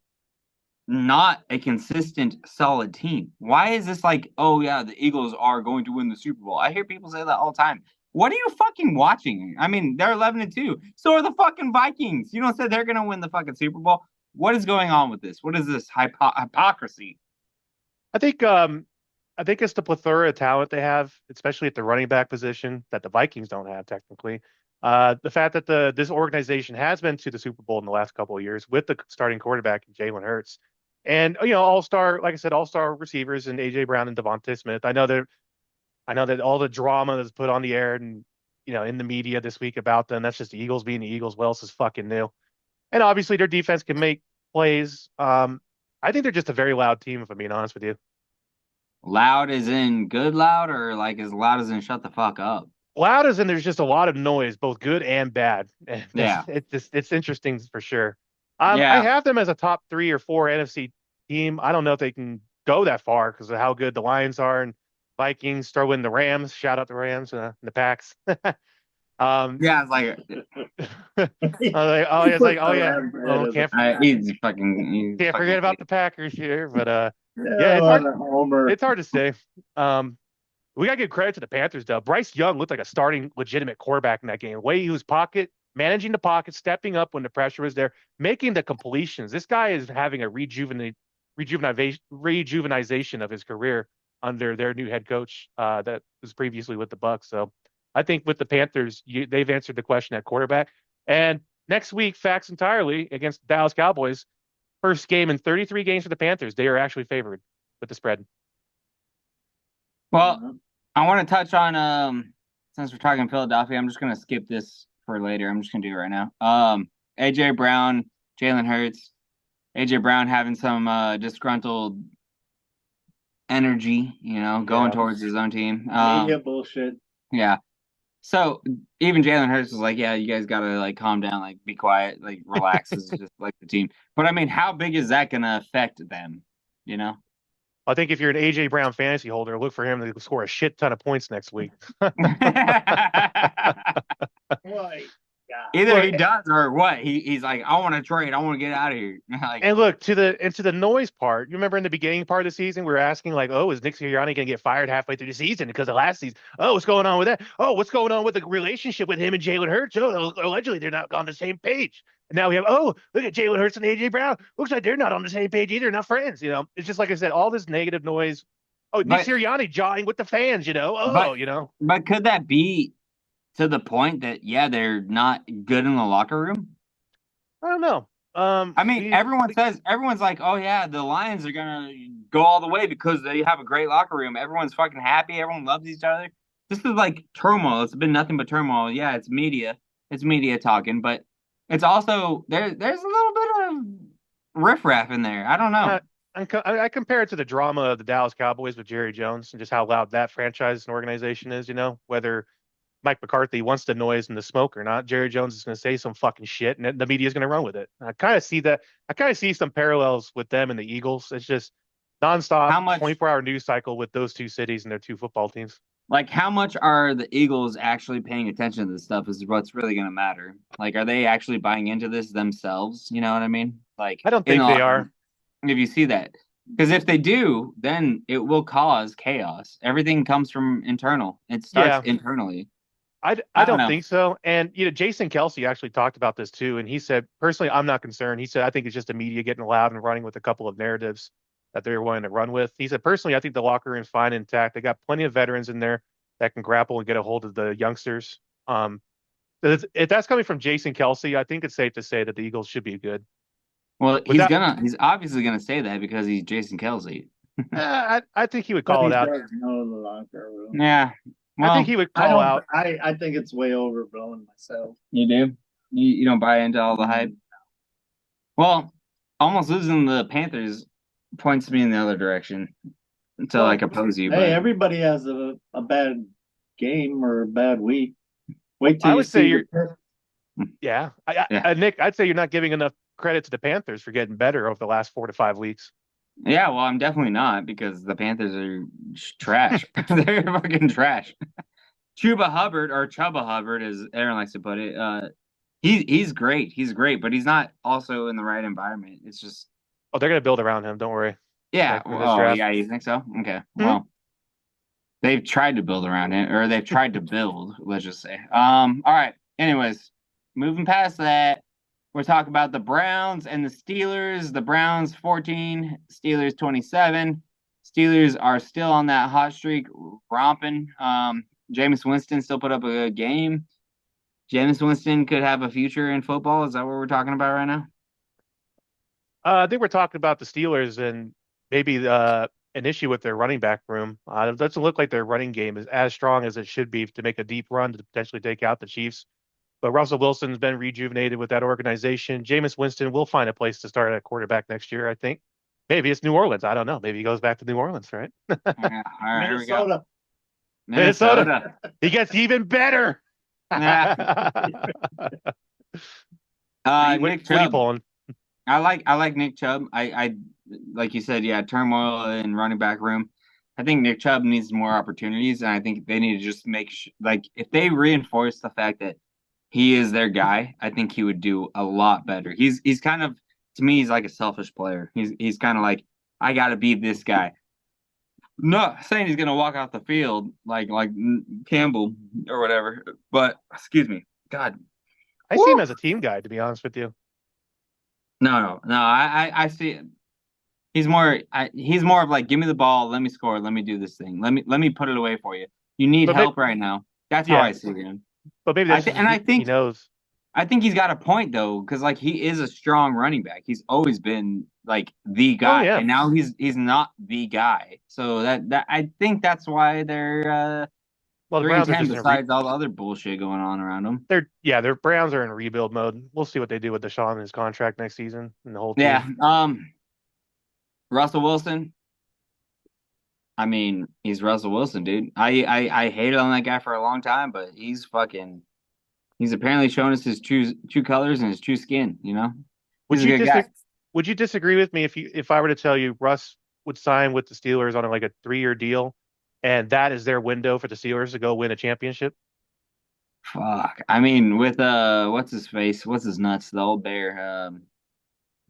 not a consistent, solid team? Why is this like, oh yeah, the Eagles are going to win the Super Bowl? I hear people say that all the time. What are you fucking watching? I mean, they're 11-2. So are the fucking Vikings. You don't say they're gonna win the fucking Super Bowl. What is going on with this? What is this hypocrisy? I think it's the plethora of talent they have, especially at the running back position, that the Vikings don't have technically. The fact that this organization has been to the Super Bowl in the last couple of years with the starting quarterback Jalen Hurts, and all-star, like I said, all-star receivers and AJ Brown and Devontae Smith. I know that all the drama that's put on the air and in the media this week about them, that's just the Eagles being the Eagles. What else is fucking new? And obviously their defense can make plays. I think they're just a very loud team, if I'm being honest with you. Loud as in good loud, or like as loud as in shut the fuck up? Loud as in there's just a lot of noise, both good and bad. Yeah. It's interesting for sure. Yeah. I have them as a top 3 or 4 NFC team. I don't know if they can go that far because of how good the Lions are, and Vikings throw in the Rams. Shout out the Rams and the Packs. Yeah, it's like can't forget about the Packers here, but it's hard to say. We gotta give credit to the Panthers though. Bryce Young looked like a starting legitimate quarterback in that game. The way he was managing the pocket, stepping up when the pressure was there, making the completions. This guy is having a rejuvenization of his career under their new head coach that was previously with the Bucs. So I think with the Panthers, they've answered the question at quarterback. And next week, facts entirely against the Dallas Cowboys. First game in 33 games for the Panthers. They are actually favored with the spread. Well, I want to touch on since we're talking Philadelphia, I'm just gonna skip this for later. I'm just gonna do it right now. AJ Brown, Jalen Hurts, AJ Brown having some disgruntled energy, going towards his own team. Media bullshit. Yeah. So even Jalen Hurts was like, yeah, you guys gotta like calm down, like be quiet, like relax. This is just like the team. But I mean, how big is that gonna affect them? I think if you're an AJ Brown fantasy holder, look for him to score a shit ton of points next week. Either he does or what? He's like, I want to trade. I want to get out of here. And look to the noise part. You remember in the beginning part of the season, we were asking like, oh, is Nick Sirianni going to get fired halfway through the season because of last season? Oh, what's going on with that? Oh, what's going on with the relationship with him and Jalen Hurts? Oh, allegedly they're not on the same page. And now we have, look at Jalen Hurts and AJ Brown. Looks like they're not on the same page either. Not friends. It's just like I said, all this negative noise. Oh, Nick Sirianni jawing with the fans. But could that be to the point that they're not good in the locker room? I don't know. I mean, everyone's like, oh yeah, the Lions are gonna go all the way because they have a great locker room. Everyone's fucking happy. Everyone loves each other. This is like turmoil. It's been nothing but turmoil. Yeah, it's media. It's media talking, but it's also there's a little bit of riffraff in there. I don't know. I compare it to the drama of the Dallas Cowboys with Jerry Jones and just how loud that franchise and organization is. Whether Mike McCarthy wants the noise and the smoke or not, Jerry Jones is going to say some fucking shit, and the media is going to run with it. I kind of see that. I kind of see some parallels with them and the Eagles. It's just nonstop, 24-hour news cycle with those two cities and their two football teams. Like, how much are the Eagles actually paying attention to this stuff is what's really going to matter. Like, are they actually buying into this themselves? You know what I mean? Like, I don't think they are. If you see that, because if they do, then it will cause chaos. Everything comes from internal. It starts internally. I don't think so. And Jason Kelsey actually talked about this too, and he said, personally, I'm not concerned. He said, I think it's just the media getting loud and running with a couple of narratives that they're wanting to run with. He said, personally, I think the locker room's fine intact. They got plenty of veterans in there that can grapple and get a hold of the youngsters. If that's coming from Jason Kelsey, I think it's safe to say that the Eagles should be good. Well, he's obviously gonna say that because he's Jason Kelsey. I think he would call it out. Know the locker room. Yeah. Well, I think he would call out. I think it's way overblown myself. You do? You don't buy into all the hype? Well, almost losing the Panthers points me in the other direction to oppose you. Hey, everybody has a bad game or a bad week. Wait till I would say you're. Yeah. Nick, I'd say you're not giving enough credit to the Panthers for getting better over the last 4 to 5 weeks. Yeah, well, I'm definitely not because the Panthers are trash. They're fucking trash. Chubba Hubbard, as Aaron likes to put it, he's great. He's great, but he's not also in the right environment. It's just they're gonna build around him. Don't worry. Yeah. Yeah. You think so? Okay. Mm-hmm. Well, they've tried to build around it, or they've tried to build. Let's just say. All right. Anyways, moving past that. We're talking about the Browns and the Steelers. The Browns 14, Steelers 27. Steelers are still on that hot streak, romping. Jameis Winston still put up a good game. Jameis Winston could have a future in football. Is that what we're talking about right now? I think we're talking about the Steelers and maybe an issue with their running back room. It doesn't look like their running game is as strong as it should be to make a deep run to potentially take out the Chiefs. But Russell Wilson's been rejuvenated with that organization. Jameis Winston will find a place to start at quarterback next year, I think. Maybe it's New Orleans. I don't know. Maybe he goes back to New Orleans, right? All right, here we go. Minnesota. He gets even better. Nick Chubb. I like Nick Chubb. I like you said, yeah, turmoil in running back room. I think Nick Chubb needs more opportunities, and I think they need to just make if they reinforce the fact that he is their guy, I think he would do a lot better. He's kind of, to me, he's like a selfish player. He's kind of like, I got to be this guy. Not saying he's gonna walk off the field like Campbell or whatever, but excuse me, God, I see him as a team guy. To be honest with you, no. I see it. He's more of like, give me the ball, let me score, let me do this thing, let me put it away for you. You need help right now. That's how I see him. But maybe I think he knows. I think he's got a point though, because he is a strong running back. He's always been like the guy, and now he's not the guy. So that I think that's why they're the Browns are just besides all the other bullshit going on around them. Their Browns are in rebuild mode. We'll see what they do with Deshaun and his contract next season and the whole team. Yeah. Russell Wilson. I mean, he's Russell Wilson, dude. I hated on that guy for a long time, but he's apparently shown us his true colors and his true skin, Would you disagree with me if I were to tell you Russ would sign with the Steelers on a 3-year deal, and that is their window for the Steelers to go win a championship? Fuck. I mean, with what's his face? What's his nuts? The old bear.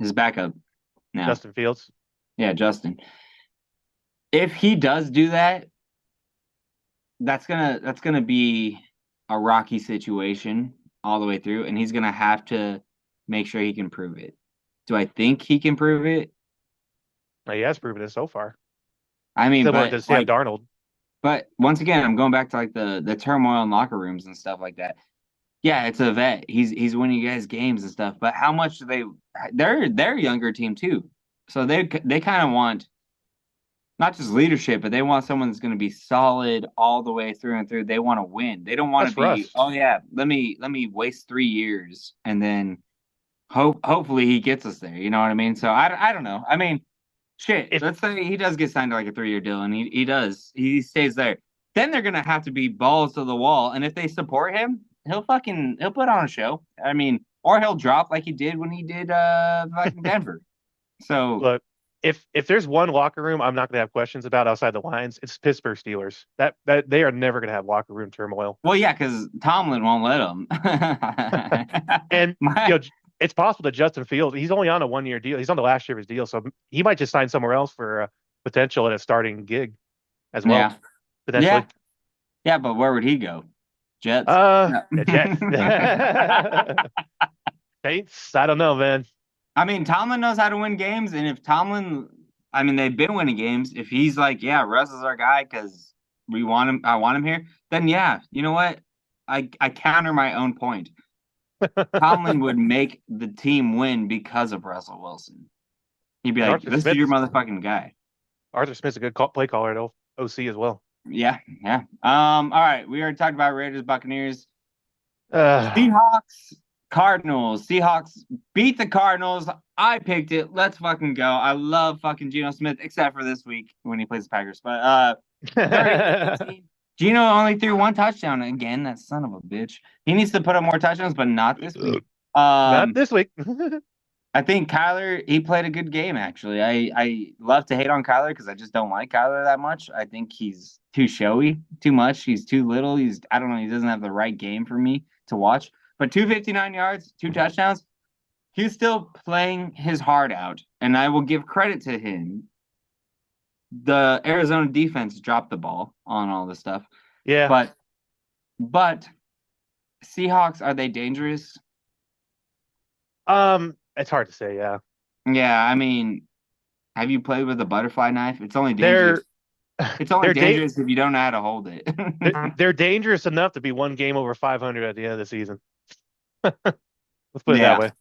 His backup now. Justin Fields. Yeah, Justin. If he does do that, that's gonna be a rocky situation all the way through, and he's gonna have to make sure he can prove it. Do I think he can prove it? He has proven it so far. I mean, similar to Sam Darnold. But once again, I'm going back to the turmoil in locker rooms and stuff like that. Yeah, it's a vet. He's winning you guys games and stuff. But how much do they're a younger team too. So they kind of want not just leadership, but they want someone that's going to be solid all the way through and through. They want to win. They don't want to That's be, Russ. oh yeah, let me waste 3 years and then hopefully he gets us there. You know what I mean? So I don't know. I mean, shit. If Let's say he does get signed to like a 3 year deal, and he stays there. Then they're gonna have to be balls to the wall, and if they support him, he'll put on a show. I mean, or he'll drop like he did when he did fucking Denver. So look, if there's one locker room I'm not gonna have questions about outside the lines, it's Pittsburgh Steelers. That they are never gonna have locker room turmoil. well, yeah, because Tomlin won't let him. And My, it's possible that Justin Fields, he's only on a 1 year deal. He's on the last year of his deal, so he might just sign somewhere else for potential at a starting gig as well, yeah, potentially. yeah, yeah, but where would he go? Jets. No. The Jets. Saints. I don't know, man. I mean, Tomlin knows how to win games, and if Tomlin, I mean, they've been winning games. If he's like, yeah, Russ is our guy because we want him, I want him here, then yeah, you know what? I counter my own point. Tomlin would make the team win because of Russell Wilson. He'd be And like, "This is your motherfucking guy." Arthur Smith's a good play caller at OC as well. Yeah, yeah. All right, we already talked about Raiders, Buccaneers, Uh, Seahawks, Cardinals. Seahawks beat the Cardinals. I picked it. Let's fucking go. I love fucking Geno Smith, except for this week when he plays the Packers. But 30-18. Geno only threw one touchdown again. That son of a bitch. He needs to put up more touchdowns, but not this week. Not this week. I think Kyler, he played a good game, actually. I love to hate on Kyler because I just don't like Kyler that much. I think he's too showy, too much. He's too little. I don't know, he doesn't have the right game for me to watch. But 259 yards, 2 touchdowns, he's still playing his heart out. And I will give credit to him. The Arizona defense dropped the ball on all this stuff. Yeah. But Seahawks, are they dangerous? It's hard to say, yeah. Yeah, I mean, have you played with a butterfly knife? It's only dangerous. It's only dangerous if you don't know how to hold it. They're dangerous enough to be one game over 500 at the end of the season. Let's put it that way.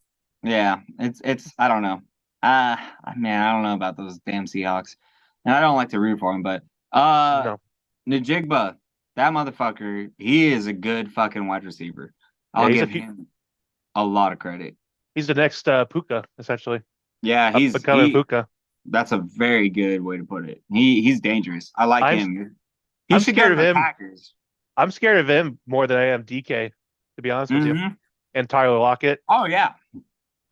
Yeah, it's I don't know. Man, I don't know about those damn Seahawks, and I don't like to root for them. But No. Najigba, that motherfucker, he is a good fucking wide receiver. I'll give him a lot of credit. He's the next Puka, essentially. Yeah, he's becoming Puka. That's a very good way to put it. He's dangerous. I like him. I'm scared of him. Packers. I'm scared of him more than I am DK, to be honest with you. And Tyler Lockett. Oh yeah,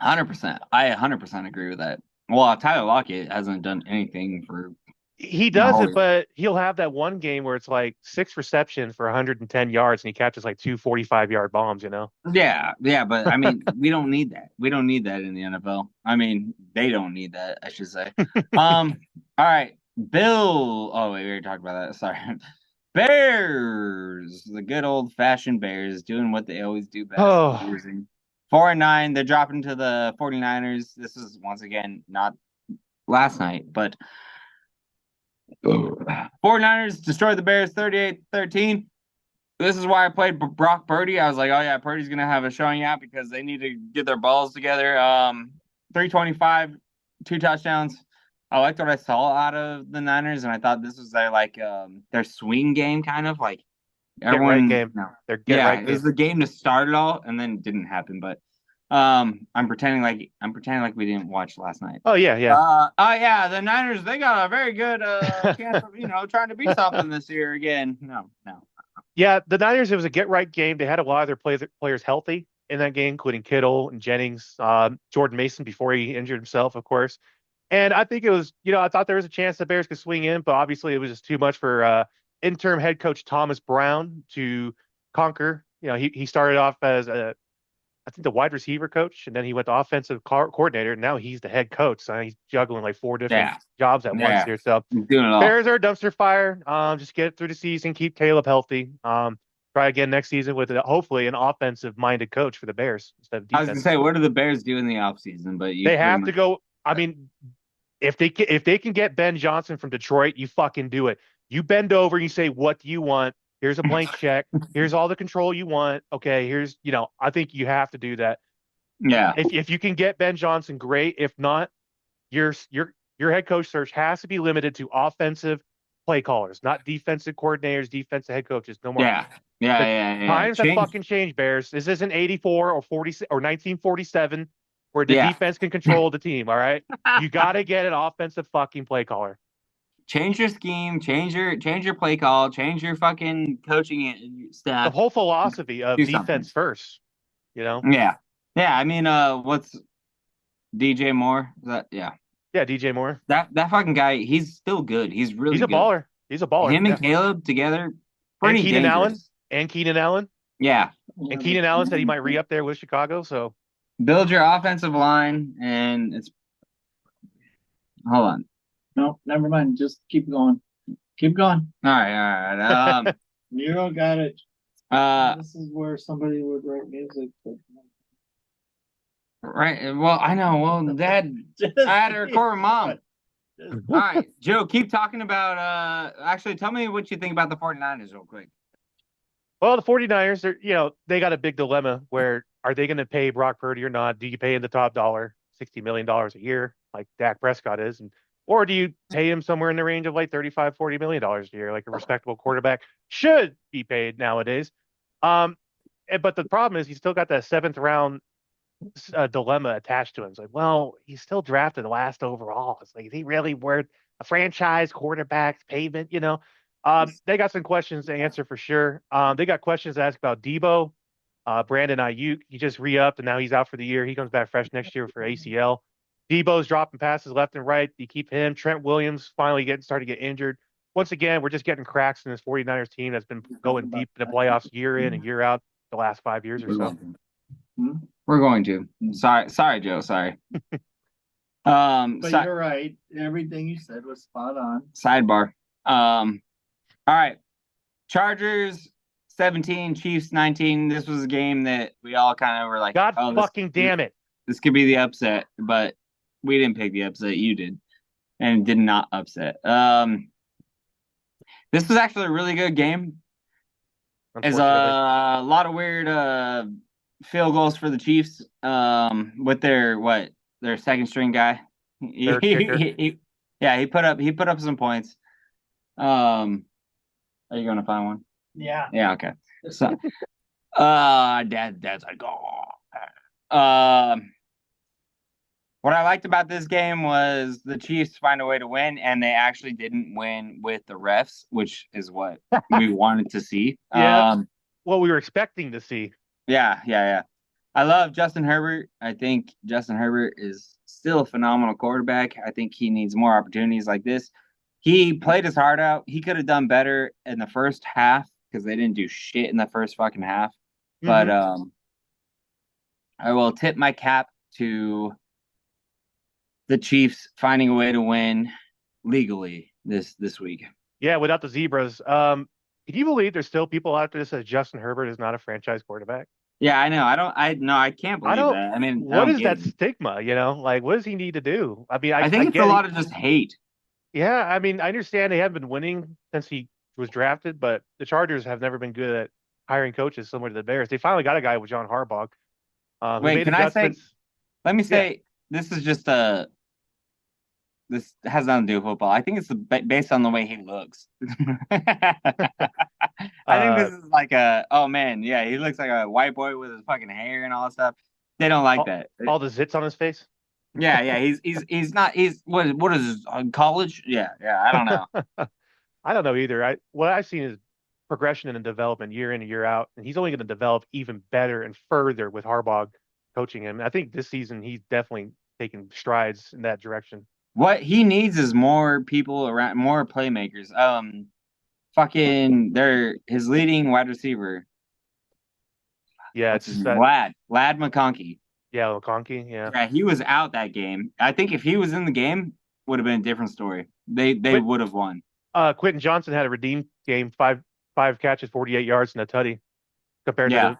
100%. I 100% agree with that. Well, Tyler Lockett hasn't done anything for. He doesn't, but he'll have that one game where it's like 6 receptions for 110 yards and he catches like 2 45-yard bombs, you know? Yeah, but I mean, we don't need that. We don't need that in the NFL. I mean, they don't need that, I should say. All right. Bill. Oh, wait, we already talked about that. Sorry. Bears. The good old fashioned Bears doing what they always do best. 4-9. They're dropping to the 49ers. This is once again not last night, but 49ers destroyed the Bears 38-13. This is why I played Brock Purdy. I was like, oh yeah, Purdy's going to have a showing out because they need to get their balls together. 325, 2 touchdowns. I liked what I saw out of the Niners, and I thought this was their swing game, kind of like everyone. Get right game. No. Their get right game. It was the game to start it all, and then it didn't happen. But I'm pretending like we didn't watch last night. Oh yeah. The Niners, they got a very good chance of trying to beat something this year again. No. Yeah, the Niners, it was a get right game. They had a lot of their players healthy in that game, including Kittle and Jennings, Jordan Mason before he injured himself, of course. And I think it was, I thought there was a chance the Bears could swing in, but obviously it was just too much for interim head coach Thomas Brown to conquer. He started off as I think the wide receiver coach, and then he went to offensive coordinator, and now he's the head coach. So he's juggling like 4 different jobs at once here. So Bears are a dumpster fire. Just get through the season, keep Caleb healthy. Try again next season with hopefully an offensive-minded coach for the Bears instead of defense. I was gonna say, what do the Bears do in the offseason? But they have to go. I mean, if they can get Ben Johnson from Detroit, you fucking do it. You bend over and you say, "What do you want?" Here's a blank check. Here's all the control you want. Okay, I think you have to do that. Yeah. If you can get Ben Johnson, great. If not, your head coach search has to be limited to offensive play callers, not defensive coordinators, defensive head coaches. No more. Yeah. Yeah. Times have fucking changed, Bears. This isn't 84 or 40 or 1947 where the defense can control the team. All right. You got to get an offensive fucking play caller. Change your scheme, change your play call, change your fucking coaching staff. The whole philosophy of defense first, Yeah. Yeah. I mean, what's DJ Moore? Yeah, DJ Moore. That fucking guy, he's still good. He's really good. Baller. He's a baller. Him and Caleb together, pretty dangerous. Keenan Allen. Yeah. And Keenan Allen said he might re-up there with Chicago, so build your offensive line, and it's hold on. No, never mind. Just keep going. Keep going. All right. Nero got it. This is where somebody would write music. Right. Well, I know. Well, Dad, I had to record with Mom. All right, Joe, keep talking about actually tell me what you think about the 49ers real quick. Well, the 49ers, they got a big dilemma where are they going to pay Brock Purdy or not? Do you pay him the top dollar, $60 million a year, like Dak Prescott is? Or do you pay him somewhere in the range of like $35, $40 million a year, like a respectable quarterback should be paid nowadays? But the problem is he's still got that seventh round dilemma attached to him. It's like, well, he's still drafted last overall. It's like, is he really worth a franchise quarterback payment? They got some questions to answer for sure. They got questions to ask about Debo, Brandon Ayuk. He just re-upped and now he's out for the year. He comes back fresh next year for ACL. Debo's dropping passes left and right. You keep him. Trent Williams finally starting to get injured. Once again, we're just getting cracks in this 49ers team that's been going deep in the playoffs year in and year out the last 5 years or so. We're going to. Sorry, Joe. Sorry. But you're right. Everything you said was spot on. Sidebar. All right. Chargers 17, Chiefs 19. This was a game that we all kind of were like, God fucking damn it. This could be the upset, but we didn't pick the upset. You did. And did not upset. This was actually a really good game. There's a lot of weird field goals for the Chiefs with their second string guy. He put up some points. Are you gonna find one? Yeah, okay. So that's like what I liked about this game was the Chiefs find a way to win, and they actually didn't win with the refs, which is what we wanted to see. What we were expecting to see. Yeah. I love Justin Herbert. I think Justin Herbert is still a phenomenal quarterback. I think he needs more opportunities like this. He played his heart out. He could have done better in the first half because they didn't do shit in the first fucking half. But I will tip my cap to the Chiefs finding a way to win legally this week. Yeah, without the zebras. Can you believe there's still people out there that says Justin Herbert is not a franchise quarterback? Yeah, I know. I can't believe that. I mean, what is that stigma? Like, what does he need to do? I mean, I think it's a lot of just hate. Yeah, I mean, I understand they haven't been winning since he was drafted, but the Chargers have never been good at hiring coaches similar to the Bears. They finally got a guy with John Harbaugh. Wait, can I say? Let me say, this is just this has nothing to do with football. I think it's based on the way he looks. I think this is like he looks like a white boy with his fucking hair and all that stuff. They don't like that. All the zits on his face. Yeah. He's not. He's what is his, college? Yeah. I don't know. I don't know either. What I've seen is progression and development year in and year out, and he's only going to develop even better and further with Harbaugh coaching him. And I think this season he's definitely taking strides in that direction. What he needs is more people around, more playmakers. His leading wide receiver. Yeah, it's Lad McConkey. Yeah, McConkey. Yeah. Yeah, he was out that game. I think if he was in the game, would have been a different story. They would have won. Quentin Johnson had a redeemed game, five catches, 48 yards, and a tutty, compared to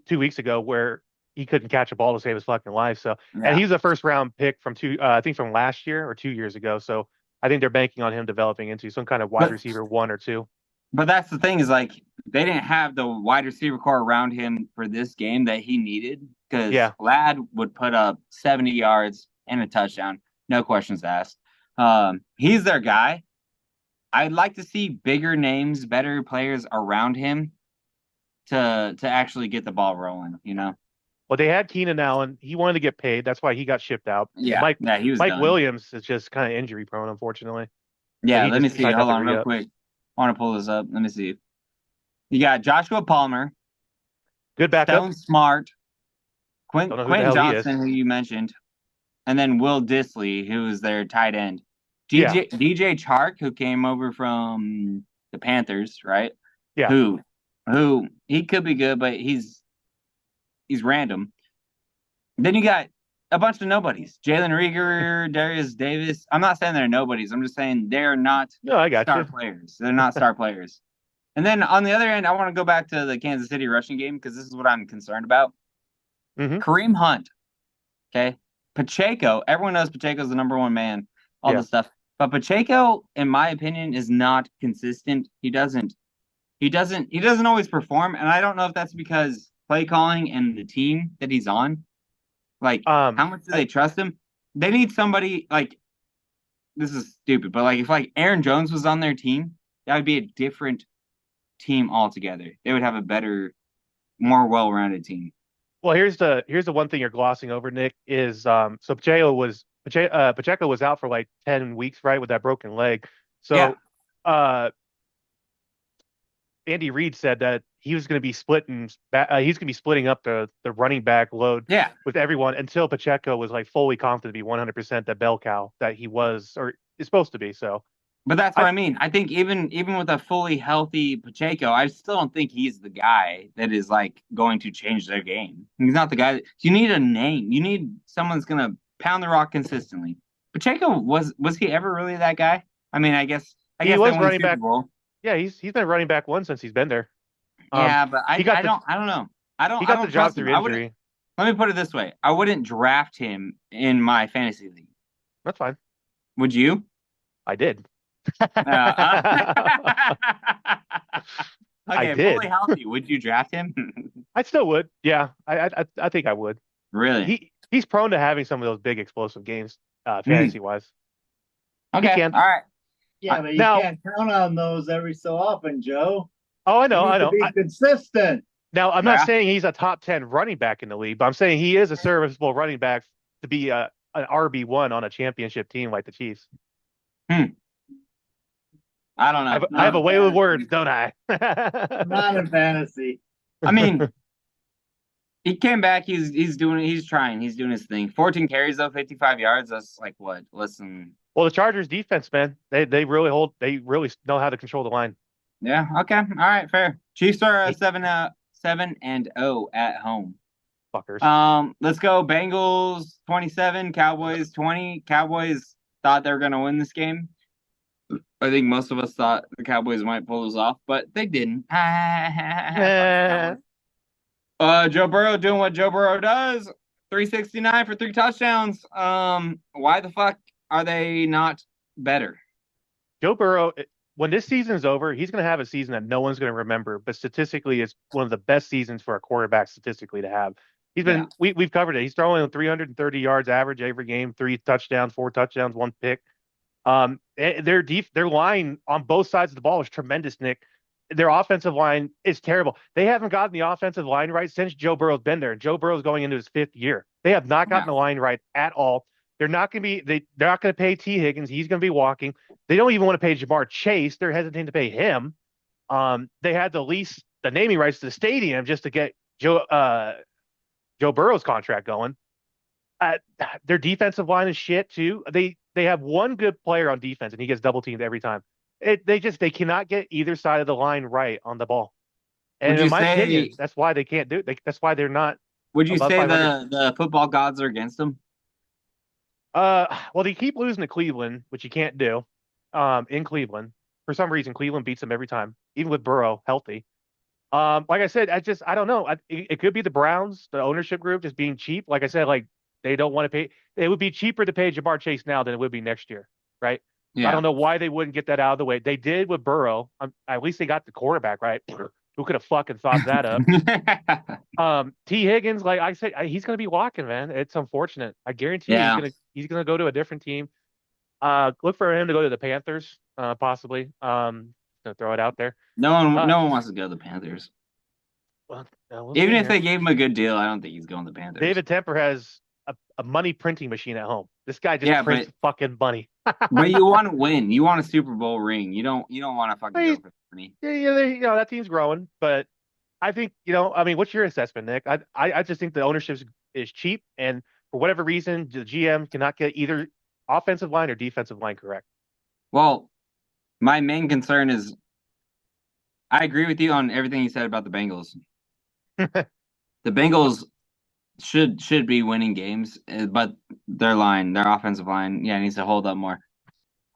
2 weeks ago where he couldn't catch a ball to save his fucking life. So, and he's a first round pick from from last year or 2 years ago. So I think they're banking on him developing into some kind of wide receiver 1 or 2. But that's the thing is like they didn't have the wide receiver core around him for this game that he needed because Ladd would put up 70 yards and a touchdown, no questions asked. He's their guy. I'd like to see bigger names, better players around him to actually get the ball rolling, you know. Well, they had Keenan Allen. He wanted to get paid. That's why he got shipped out. Yeah, he was Mike done. Williams is just kind of injury prone, unfortunately. Yeah, let me see. Hold on real quick. I want to pull this up. Let me see. You got Joshua Palmer. Good backup. Stone Smart. Quentin Johnson, who you mentioned. And then Will Dissly, who is their tight end. DJ Chark, who came over from the Panthers, right? Yeah. Who he could be good, but he's random. Then you got a bunch of nobodies. Jalen Rieger, Darius Davis. I'm not saying they're nobodies. I'm just saying they're not star players. They're not star players. And then on the other end, I want to go back to the Kansas City rushing game because this is what I'm concerned about. Mm-hmm. Kareem Hunt. Okay. Pacheco. Everyone knows Pacheco's the number one man. All the stuff. But Pacheco, in my opinion, is not consistent. He doesn't always perform. And I don't know if that's because play calling and the team that he's on. Like, how much do they trust him? They need somebody like, this is stupid, but like if like Aaron Jones was on their team, that would be a different team altogether. They would have a better, more well-rounded team. Well, here's the one thing you're glossing over, Nick, is so Pacheco was out for like 10 weeks, right, with that broken leg. So Andy Reid said that he was going to be splitting up the running back load with everyone until Pacheco was like fully confident to be 100% the bell cow that he was or is supposed to be. So, but that's what I mean. I think even with a fully healthy Pacheco, I still don't think he's the guy that is like going to change their game. He's not the guy. You need a name. You need someone that's going to pound the rock consistently. Pacheco was he ever really that guy? I mean, I guess he was running back. Yeah, he's been running back one since he's been there. Yeah, but I don't know. He got the job through injury. Let me put it this way: I wouldn't draft him in my fantasy league. That's fine. Would you? I did. Okay, I did. Fully healthy. Would you draft him? I still would. Yeah, I think I would. Really? He's prone to having some of those big explosive games, fantasy wise. Okay. All right. Yeah, but you can't count on those every so often, Joe. Oh, I know. To be consistent. Now, I'm not saying he's a top 10 running back in the league, but I'm saying he is a serviceable running back to be an RB1 on a championship team like the Chiefs. I don't know. I have a way with words, don't I? Not in fantasy. I mean, he came back. He's doing his thing. 14 carries though, 55 yards. That's like what? Listen. Well, the Chargers defense, man, they really know how to control the line. Yeah. Okay. All right. Fair. Chiefs are 7-0 at home. Fuckers. Let's go. Bengals 27, Cowboys 20. Cowboys thought they were gonna win this game. I think most of us thought the Cowboys might pull this off, but they didn't. Joe Burrow doing what Joe Burrow does. 369 for 3 touchdowns. Why the fuck are they not better? Joe Burrow, when this season's over, he's going to have a season that no one's going to remember, but statistically, it's one of the best seasons for a quarterback statistically to have. He's been, we've covered it. He's throwing 330 yards average every game, 3 touchdowns, 4 touchdowns, 1 pick. Their line on both sides of the ball is tremendous, Nick. Their offensive line is terrible. They haven't gotten the offensive line right since Joe Burrow's been there. Joe Burrow's going into his 5th year. They have not gotten the line right at all. They're not going to pay T. Higgins. He's going to be walking. They don't even want to pay Jamar Chase. They're hesitating to pay him. They had to lease the naming rights to the stadium just to get Joe Burrow's contract going. Their defensive line is shit too. They have one good player on defense, and he gets double teamed every time. They cannot get either side of the line right on the ball. And in my opinion, that's why they can't do it. That's why they're not. Would you say the football gods are against them? Well, they keep losing to Cleveland, which you can't do. In Cleveland, for some reason, Cleveland beats them every time, even with Burrow healthy. Like I said, I don't know. It could be the Browns, the ownership group, just being cheap. Like I said, like they don't want to pay. It would be cheaper to pay Jamar Chase now than it would be next year, right? I don't know why they wouldn't get that out of the way. They did with Burrow. At least they got the quarterback right. Who could have fucking thought that up? T. Higgins, like I said, he's going to be walking, man. It's unfortunate. I guarantee you he's gonna go to a different team. Look for him to go to the Panthers, possibly. To throw it out there. No one wants to go to the Panthers. Well, we'll even if they gave him a good deal, I don't think he's going to the Panthers. David Temper has a money printing machine at home. This guy just prints fucking money. But you want to win. You want a Super Bowl ring. You don't want to fucking go for money. Yeah, that team's growing, but I think, I mean, what's your assessment, Nick? I just think the ownership is cheap, and for whatever reason, the GM cannot get either offensive line or defensive line correct. Well, my main concern is I agree with you on everything you said about the Bengals. The Bengals should be winning games, but their offensive line, needs to hold up more.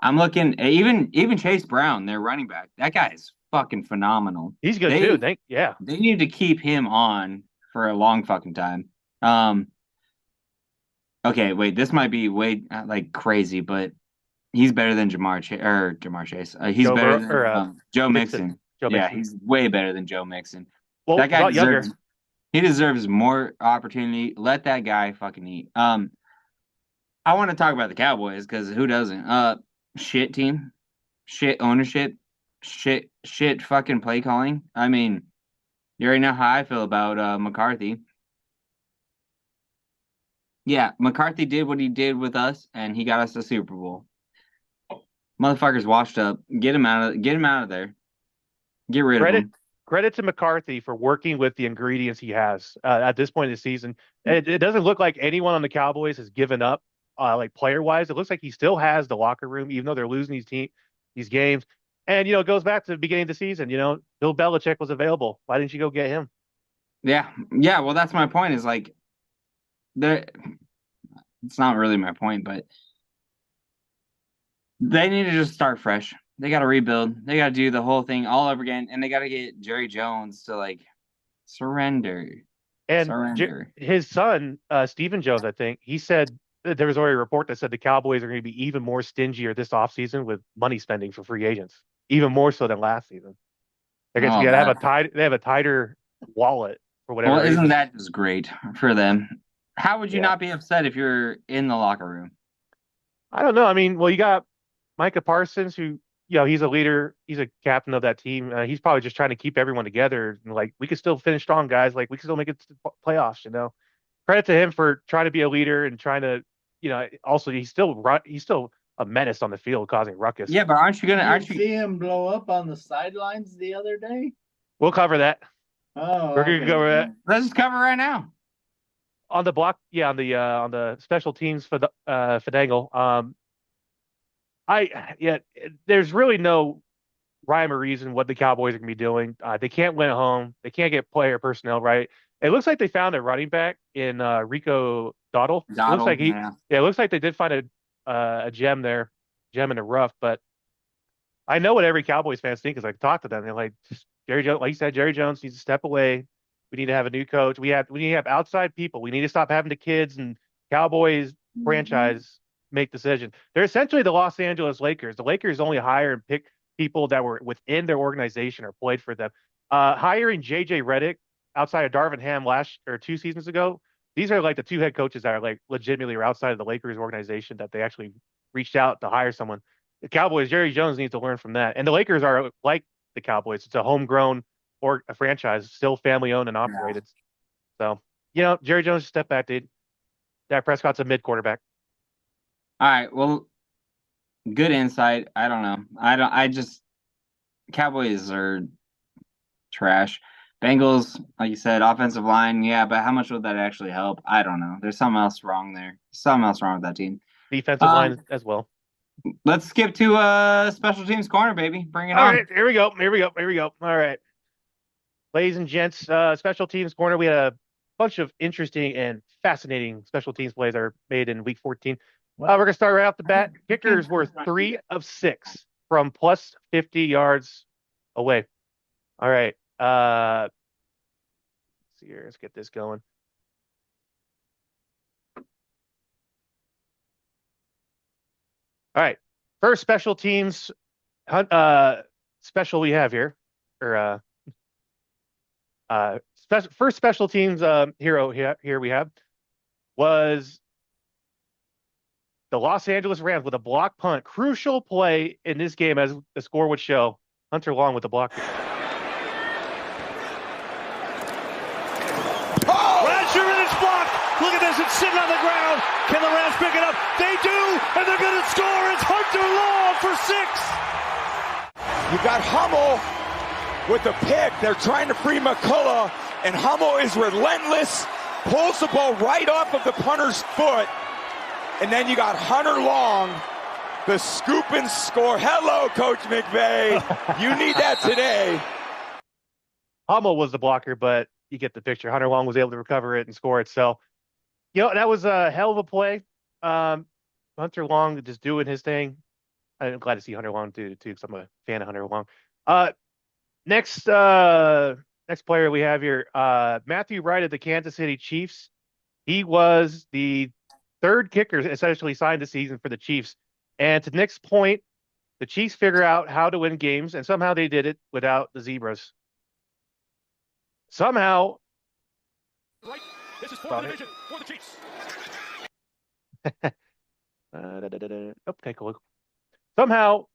I'm looking even Chase Brown, their running back. That guy is fucking phenomenal. He's good too. They need to keep him on for a long fucking time. Okay, wait, this might be way like crazy, but he's better than Jamar Chase. He's better than Joe Mixon. He's way better than Joe Mixon. Well, that guy deserves more opportunity. Let that guy fucking eat. I want to talk about the Cowboys because who doesn't? Shit team, shit ownership, shit fucking play calling. I mean, you already know how I feel about McCarthy. Yeah, McCarthy did what he did with us, and he got us the Super Bowl. Motherfucker's washed up. Get him out of there. Get rid of him. Credit to McCarthy for working with the ingredients he has at this point in the season. It doesn't look like anyone on the Cowboys has given up, like player-wise. It looks like he still has the locker room, even though they're losing these games. And, it goes back to the beginning of the season. Bill Belichick was available. Why didn't you go get him? Yeah. Well, that's my point is like, it's not really my point, but they need to just start fresh. They got to rebuild. They got to do the whole thing all over again, and they got to get Jerry Jones to like surrender. His son, Stephen Jones, I think he said there was already a report that said the Cowboys are going to be even more stingier this offseason with money spending for free agents, even more so than last season. They have a tighter wallet for whatever. Well, isn't that just great for them? How would you not be upset if you're in the locker room? I don't know. I mean, well, you got Micah Parsons, who, he's a leader. He's a captain of that team. He's probably just trying to keep everyone together. And, like, we could still finish strong, guys. Like, we can still make it to the playoffs, Credit to him for trying to be a leader and trying to, also he's still a menace on the field causing ruckus. Yeah, but aren't you see him blow up on the sidelines the other day? We'll cover that. Oh, we're going to cover that. Let's just cover right now. On the block, on the special teams for the Fandangle. There's really no rhyme or reason what the Cowboys are going to be doing. They can't win at home. They can't get player personnel right. It looks like they found a running back in Rico Dowdle. It looks like it looks like they did find a gem in the rough. But I know what every Cowboys fans think as I talk to them. They're like, Jerry Jones, like you said, Jerry Jones needs to step away. We need to have a new coach. We need to have outside people. We need to stop having the kids and Cowboys franchise make decisions. They're essentially the Los Angeles Lakers. The Lakers only hire and pick people that were within their organization or played for them. Hiring JJ Redick outside of Darvin Ham 2 seasons ago, these are like the two head coaches that are like legitimately are outside of the Lakers organization that they actually reached out to hire someone. The Cowboys, Jerry Jones needs to learn from that. And the Lakers are like the Cowboys. It's a homegrown or a franchise, still family owned and operated. Yeah. So, Jerry Jones, step back, dude. Dak Prescott's a mid quarterback. All right. Well, good insight. I don't know. Cowboys are trash. Bengals, like you said, offensive line. Yeah, but how much would that actually help? I don't know. There's something else wrong there. Something else wrong with that team. Defensive line as well. Let's skip to special teams corner, baby. Bring it on. All right. Here we go. All right. Ladies and gents, special teams corner. We had a bunch of interesting and fascinating special teams plays that are made in week 14. We're going to start right off the bat. Kickers were 3 of 6 from plus 50 yards away. All right. Let's see here. Let's get this going. All right. First special teams special we have here, or first special teams hero here we have was the Los Angeles Rams with a block punt. Crucial play in this game, as the score would show. Hunter Long with the block. Rasher and it's blocked. Look at this. It's sitting on the ground. Can the Rams pick it up? They do, and they're going to score. It's Hunter Long for 6. You got Hummel with the pick. They're trying to free McCullough, and Hummel is relentless. Pulls the ball right off of the punter's foot. And then you got Hunter Long, the scoop and score. Hello, Coach McVay. You need that today. Hummel was the blocker, but you get the picture. Hunter Long was able to recover it and score it. So, that was a hell of a play. Hunter Long just doing his thing. I'm glad to see Hunter Long too, because I'm a fan of Hunter Long. Next player we have here, Matthew Wright of the Kansas City Chiefs. He was the third kicker essentially signed this season for the Chiefs. And to Nick's point, the Chiefs figure out how to win games, and somehow they did it without the Zebras. Somehow. Right. This is for the division for the Chiefs. Take a look. Somehow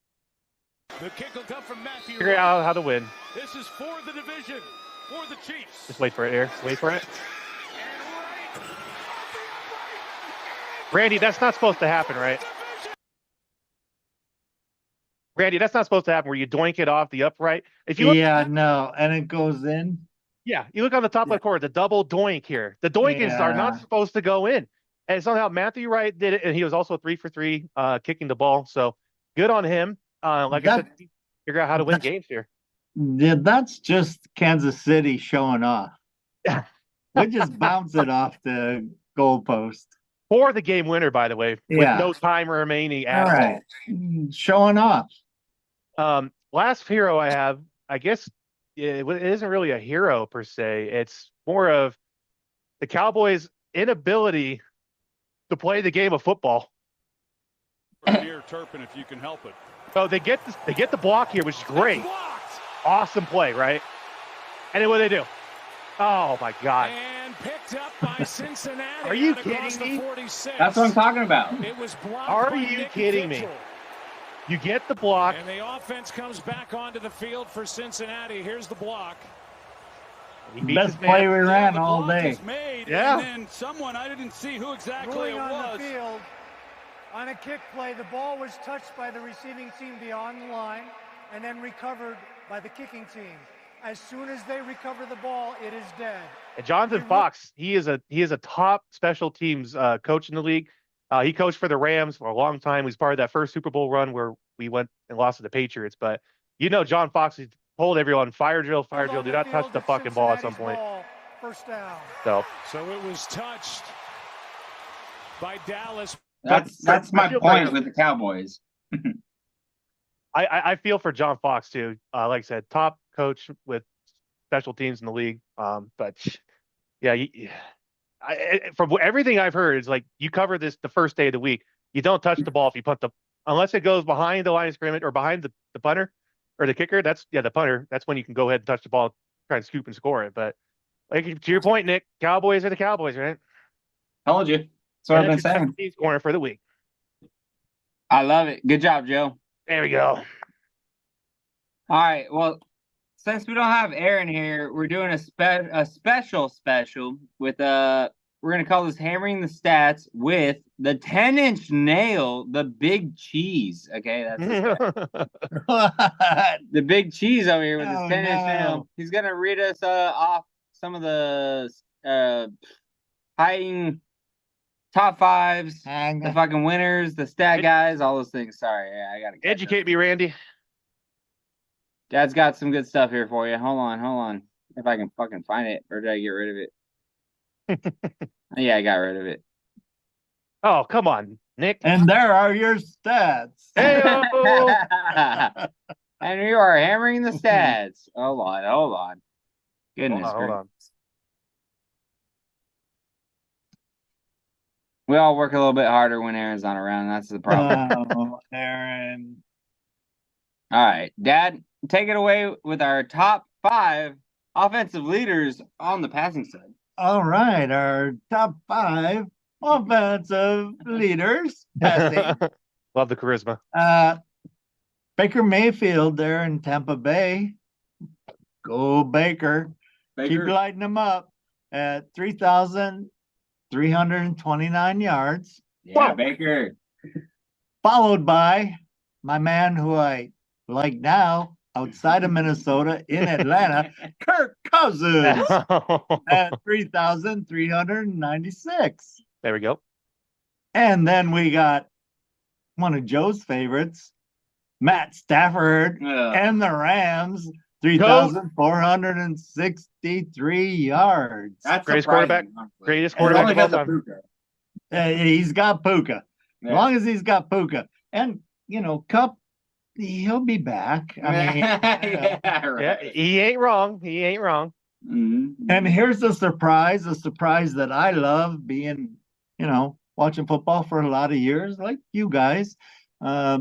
the kick will come from Matthew. Figure out how to win. This is for the division for the Chiefs. Just wait for it here. Wait for it. Randy, that's not supposed to happen, right? Randy, that's not supposed to happen where you doink it off the upright. If you look, no, and it goes in. Yeah, you look on the top left corner, the double doink here. The doinkings are not supposed to go in. And somehow Matthew Wright did it, and he was also 3 for 3 kicking the ball. So good on him. Like I said, figure out how to win games here. Yeah, that's just Kansas City showing off. We just bounce it off the goalpost. For the game winner, by the way, with no time remaining at all. Showing off. Last hero I have, I guess it isn't really a hero per se. It's more of the Cowboys' inability to play the game of football. Here, Turpin, if you can help it. So they get the block here, which is great. Awesome play, right? And then what do they do? Oh my God. And picked up by Cincinnati. Are you kidding me? That's what I'm talking about. It was blocked. Are you kidding me? You get the block. And the offense comes back onto the field for Cincinnati. Here's the block. Best play we ran all day. Yeah. And then someone, I didn't see who exactly it was. On the field, on a kick play, the ball was touched by the receiving team beyond the line and then recovered by the kicking team. As soon as they recover the ball, it is dead. And Jonathan Fox, he is a top special teams coach in the league. He coached for the Rams for a long time. He was part of that first Super Bowl run where we went and lost to the Patriots. But John Fox told everyone, fire drill, do not touch the fucking ball at some point. First down. So it was touched by Dallas. That's my point with the Cowboys. I feel for John Fox too. Like I said, top coach with special teams in the league. But yeah, from everything I've heard, it's like you cover this the first day of the week. You don't touch the ball if you punt unless it goes behind the line of scrimmage or behind the punter or the kicker. That's the punter. That's when you can go ahead and touch the ball, try and scoop and score it. But like to your point, Nick, Cowboys are the Cowboys, right? Told you. That's what I've been saying. He's corner for the week. I love it. Good job, Joe. There we go. All right. Well, since we don't have Aaron here, we're doing a special with we're gonna call this Hammering the Stats with the 10-inch nail, the big cheese. Okay, that's the big cheese over here with his 10-inch nail. He's gonna read us off some of the hiding top fives, the fucking winners, the stat guys, all those things. Sorry, I gotta educate me, Randy. Dad's got some good stuff here for you. Hold on. If I can fucking find it, or did I get rid of it? Yeah, I got rid of it. Oh, come on, Nick. And there are your stats. Hey-o! And you are hammering the stats. Hold on. Goodness. Hold on. We all work a little bit harder when Aaron's not around. That's the problem. Oh, Aaron. All right, Dad, take it away with our top 5 offensive leaders on the passing side. All right, our top 5 offensive leaders passing. Love the charisma. Baker Mayfield there in Tampa Bay. Go Baker. Keep lighting them up at 3,329 yards. Yeah, whoa. Baker. Followed by my man who I like now outside of Minnesota in Atlanta, Kirk Cousins at 3,396. There we go. And then we got one of Joe's favorites, Matt Stafford and the Rams, 3,463 yards. That's greatest quarterback. Greatest quarterback of all time. He's got Puka. Yeah. As long as he's got Puka. And, Cup, he'll be back. I mean, yeah, he ain't wrong. He ain't wrong. Mm-hmm. And here's the surprise that I love being, watching football for a lot of years, like you guys. I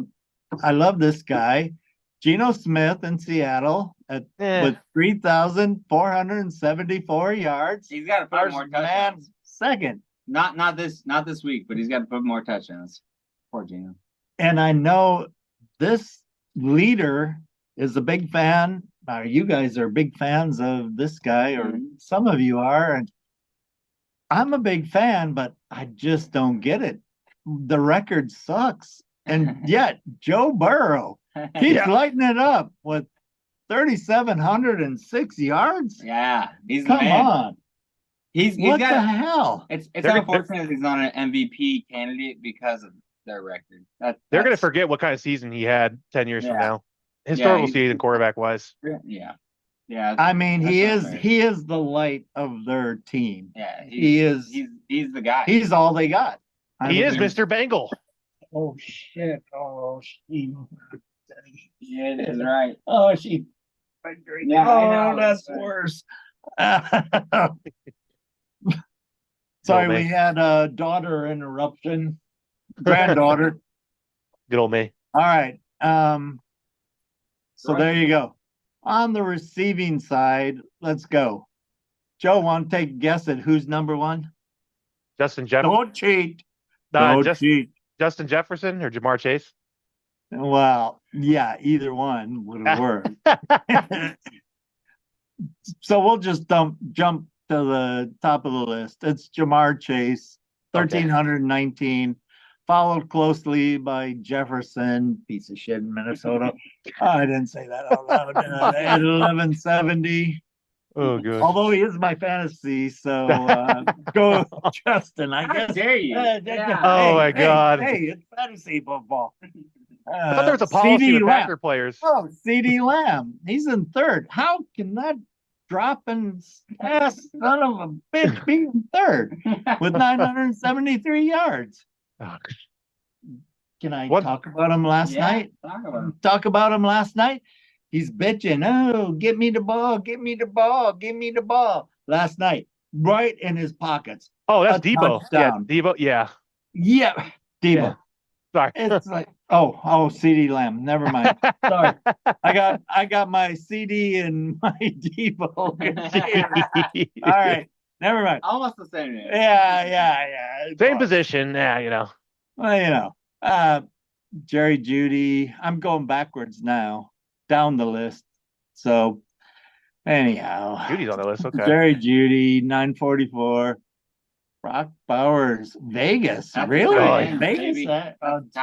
love this guy, Geno Smith in Seattle with 3,474 yards. He's got to put more touchdowns. Second. Not this week, but he's got to put more touchdowns. Poor Geno. And I know this leader is a big fan. You guys are big fans of this guy, or some of you are. And I'm a big fan, but I just don't get it. The record sucks. And yet, Joe Burrow keeps lighting it up with 3,706 yards. Yeah, he's Come on. He's what got the hell? It's unfortunate he's not an MVP candidate because of their record. They're going to forget what kind of season he had 10 years from now. Historical season quarterback-wise. Yeah. I mean, he is the light of their team. Yeah, he's the guy. He's all they got. He is Mr. Bengal. Oh shit! Oh, she. Yeah, it is right. Oh, she. Yeah, oh, that's worse. Sorry, we had a daughter interruption. Granddaughter. Good old me. All right. So there you go. On the receiving side, let's go. Joe, want to take a guess at who's number 1? Justin Jefferson. Don't cheat. Don't cheat. Justin Jefferson or Jamar Chase? Well, yeah, either one would have worked. So we'll just jump to the top of the list. It's Jamar Chase, 1,319, followed closely by Jefferson, piece of shit in Minnesota. I didn't say that out loud. At 1,170. Oh, good. Although he is my fantasy, so go Justin, I guess. How dare you? Oh, my God. Hey, it's fantasy football. I thought there was a policy with Packer players. Oh, CD Lamb. He's in 3rd. How can that dropping ass son of a bitch be in 3rd with 973 yards? Can I talk about him last night? Talk about him last night? He's bitching, oh, get me the ball, give me the ball, give me the ball. Last night, right in his pockets. Oh, that's Debo. Touchdown. Yeah, Debo, yeah. Yeah, Debo. Yeah. Sorry. It's like, oh, CD Lamb. Never mind. Sorry. I got my CD and my Debo. All right. Never mind. Almost the same name. Yeah. Same position. Yeah, Well, Jerry Jeudy. I'm going backwards now. Down the list. So anyhow. Judy's on the list. Okay. Jerry Jeudy, 944. Brock Bowers, Vegas. Really? Right, Vegas?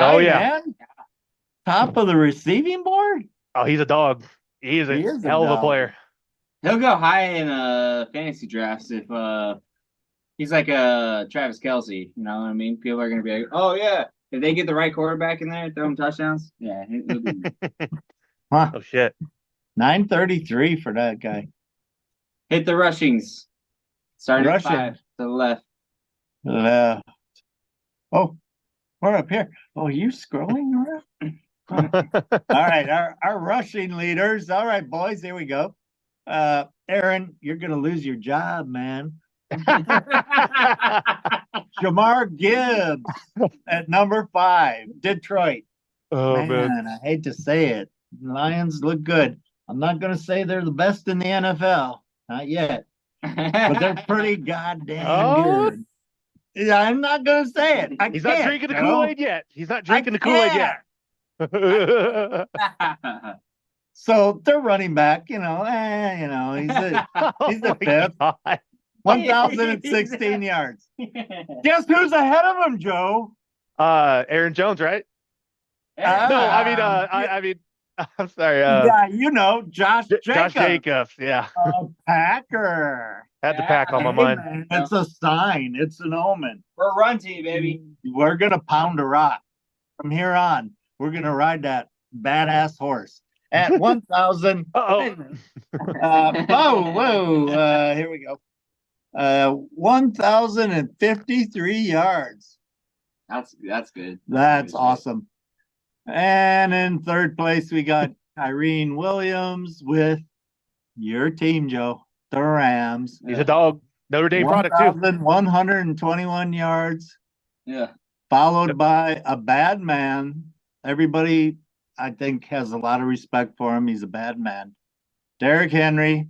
Oh, yeah. Man? Top of the receiving board? Oh, he's a dog. He is a hell of a player. He'll go high in fantasy drafts if he's like a Travis Kelce. You know what I mean? People are going to be like, oh, yeah. If they get the right quarterback in there, throw him touchdowns. Yeah. Huh. Oh, shit. 933 for that guy. Hit the rushings. Starting at 5 to the left. Oh, we're up here. Oh, you scrolling around? All right, our rushing leaders. All right, boys, here we go. Aaron, you're gonna lose your job, man. Jamar Gibbs at number 5, Detroit. Oh, Man, I hate to say it. Lions look good. I'm not going to say they're the best in the NFL. Not yet. But they're pretty goddamn good. Yeah, I'm not going to say it. He's not drinking the Kool-Aid yet. He's not drinking the Kool-Aid yet. So they're running back, he's a fifth. 1,016 yards. Guess who's ahead of him, Joe? Aaron Jones, right? No, I mean, I'm sorry. Josh Jacobs. Josh Jacobs, yeah. Packer. Had the pack on my mind. Man, it's a sign. It's an omen. We're a run team, baby. We're going to pound a rock. From here on, we're going to ride that badass horse. At 1,000. Whoa. Here we go. 1,053 yards. That's good. That's awesome. And in third place, we got Kyren Williams with your team, Joe, the Rams. He's a dog. Notre Dame product, too. 1,121 yards. Yeah. Followed by a bad man. Everybody, I think, has a lot of respect for him. He's a bad man. Derrick Henry,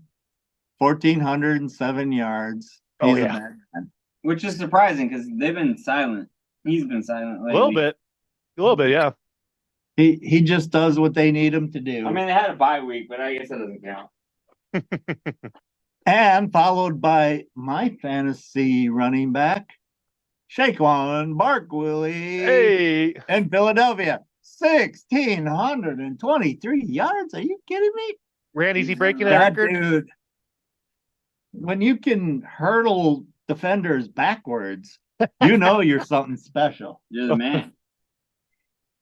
1,407 yards. He's a bad man. Which is surprising because they've been silent. He's been silent lately. A little bit, yeah. He just does what they need him to do. I mean, they had a bye week, but I guess that doesn't count. And followed by my fantasy running back, Saquon Barkley in Philadelphia. 1,623 yards. Are you kidding me? Randy's he breaking that record? Dude, when you can hurdle defenders backwards, you're something special. You're the man.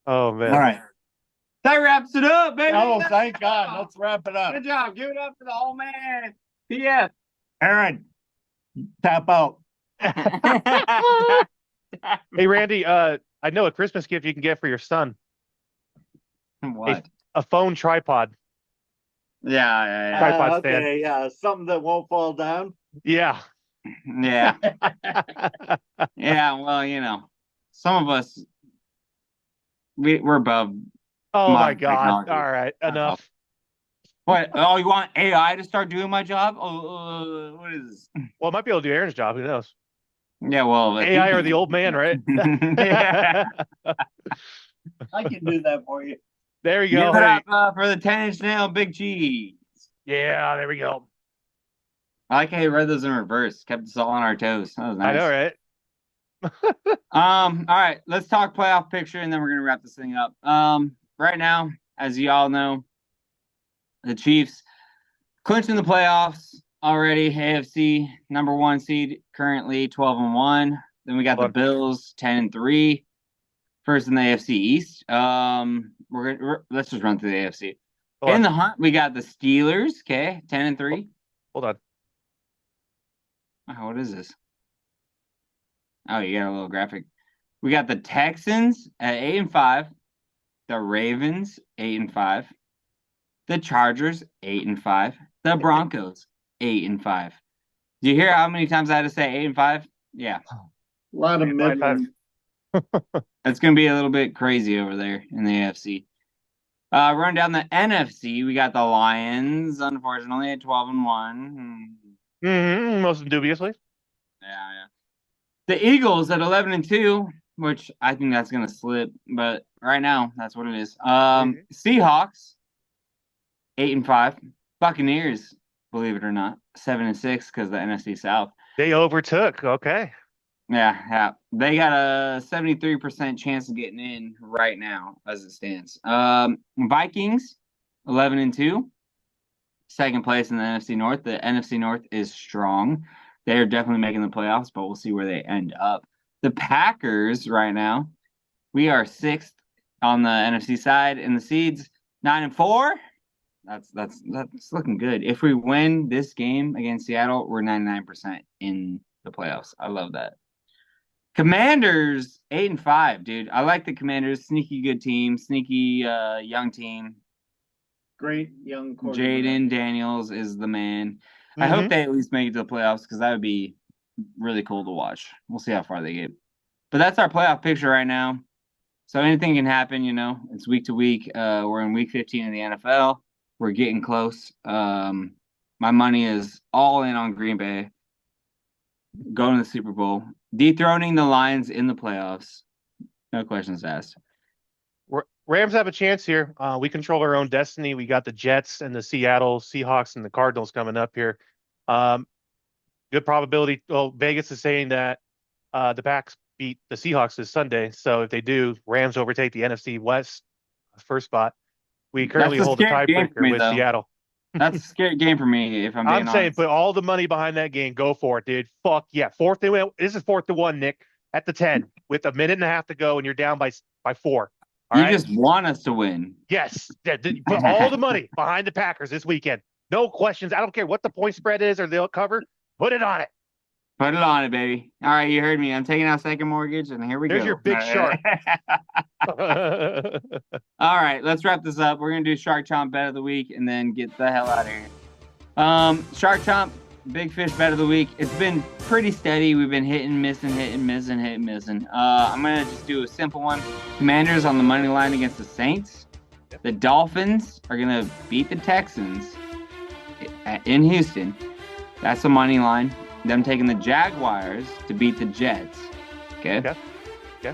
Oh, man. All right. That wraps it up, baby. Oh, thank God. Let's wrap it up. Good job. Give it up to the old man. PF. Aaron, tap out. Hey, Randy, I know a Christmas gift you can get for your son. What? A phone tripod. Yeah. Tripod stand. Okay, yeah. Something that won't fall down. Yeah. Yeah. Yeah, well, some of us, we're above. Oh, my God. Technology. All right. Enough. What? Oh, you want AI to start doing my job? What is this? Well, it might be able to do Aaron's job. Who knows? Yeah, well. AI or the old man, right? Yeah. I can do that for you. There you go. Give it up for the 10-inch nail, Big Cheese. Yeah, there we go. I like how you read those in reverse. Kept us all on our toes. That was nice. I know, right? All right, let's talk playoff picture, and then we're gonna wrap this thing up. Right now, as you all know, the Chiefs clinching the playoffs already. AFC number 1 seed currently 12-1. Then we got the Bills 10-3, first in the AFC East. Let's just run through the AFC. In the hunt, we got the Steelers. Okay, 10-3. Hold on. Oh, what is this? Oh, you got a little graphic. We got the Texans at 8-5, the Ravens 8-5, the Chargers 8-5, the Broncos 8-5. Do you hear how many times I had to say 8-5? Yeah, a lot of mid. It's gonna be a little bit crazy over there in the AFC. Run down the NFC, we got the Lions, unfortunately, at 12-1. Most dubiously. Yeah. The Eagles at 11-2, which I think that's gonna slip, but right now that's what it is. Seahawks 8-5, Buccaneers, believe it or not, 7-6 because the NFC South. They overtook. Okay. Yeah. They got a 73% chance of getting in right now as it stands. Vikings 11-2, second place in the NFC North. The NFC North is strong. They're definitely making the playoffs, but we'll see where they end up. The Packers right now, we are 6th on the NFC side in the seeds, 9-4. That's looking good. If we win this game against Seattle, we're 99% in the playoffs. I love that. Commanders 8-5, dude. I like the Commanders. Sneaky good team. Sneaky young team. Great young quarterback. Jaden Daniels is the man. I hope they at least make it to the playoffs because that would be really cool to watch. We'll see how far they get. But that's our playoff picture right now. So anything can happen, It's week to week. We're in week 15 in the NFL. We're getting close. My money is all in on Green Bay going to the Super Bowl, dethroning the Lions in the playoffs. No questions asked. Rams have a chance here. We control our own destiny. We got the Jets and the Seattle Seahawks and the Cardinals coming up here. Good probability. Well, Vegas is saying that the Packs beat the Seahawks this Sunday. So if they do, Rams overtake the NFC West first spot. We currently hold the tiebreaker with Seattle. That's a scary game for me, if I'm being honest. saying put all the money behind that game. Go for it, dude. Fuck yeah. This is 4-1, Nick, at the 10 with a minute and a half to go, and you're down by 4. All right? Just want us to win. Yes. Put all the money behind the Packers this weekend. No questions. I don't care what the point spread is or they'll cover. Put it on it. Put it on it, baby. All right, you heard me. I'm taking out second mortgage, and here we go. There's your big shark. All right, let's wrap this up. We're going to do Shark Chomp Bet of the Week and then get the hell out of here. Shark Chomp, Big Fish Bet of the Week. It's been pretty steady. We've been hitting, missing. I'm going to just do a simple one. Commanders on the money line against the Saints. The Dolphins are going to beat the Texans in Houston. That's the money line. Them taking the Jaguars to beat the Jets. Okay.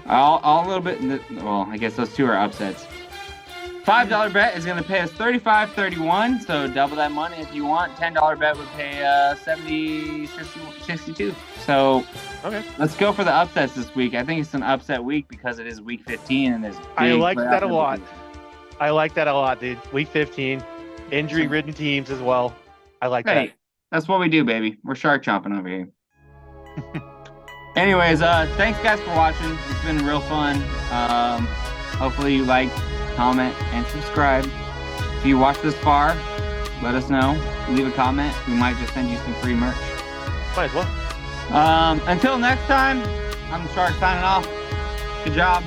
All a little bit. Well, I guess those two are upsets. $5 bet is going to pay us $35.31, so double that money if you want. $10 bet would pay $70.62. So let's go for the upsets this week. I think it's an upset week because it is week 15 and there's. I like that a lot. I like that a lot, dude. Week 15, injury-ridden teams as well. I like that. That's what we do, baby. We're shark chomping over here. Anyways, thanks guys for watching. It's been real fun. Hopefully you like, comment, and subscribe. If you watched this far, let us know. Leave a comment. We might just send you some free merch. Might as well. Until next time, I'm the Shark signing off. Good job.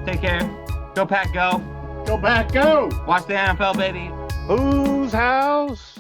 Take care. Go Pack, go. Go Pack, go. Watch the NFL, baby. Whose house?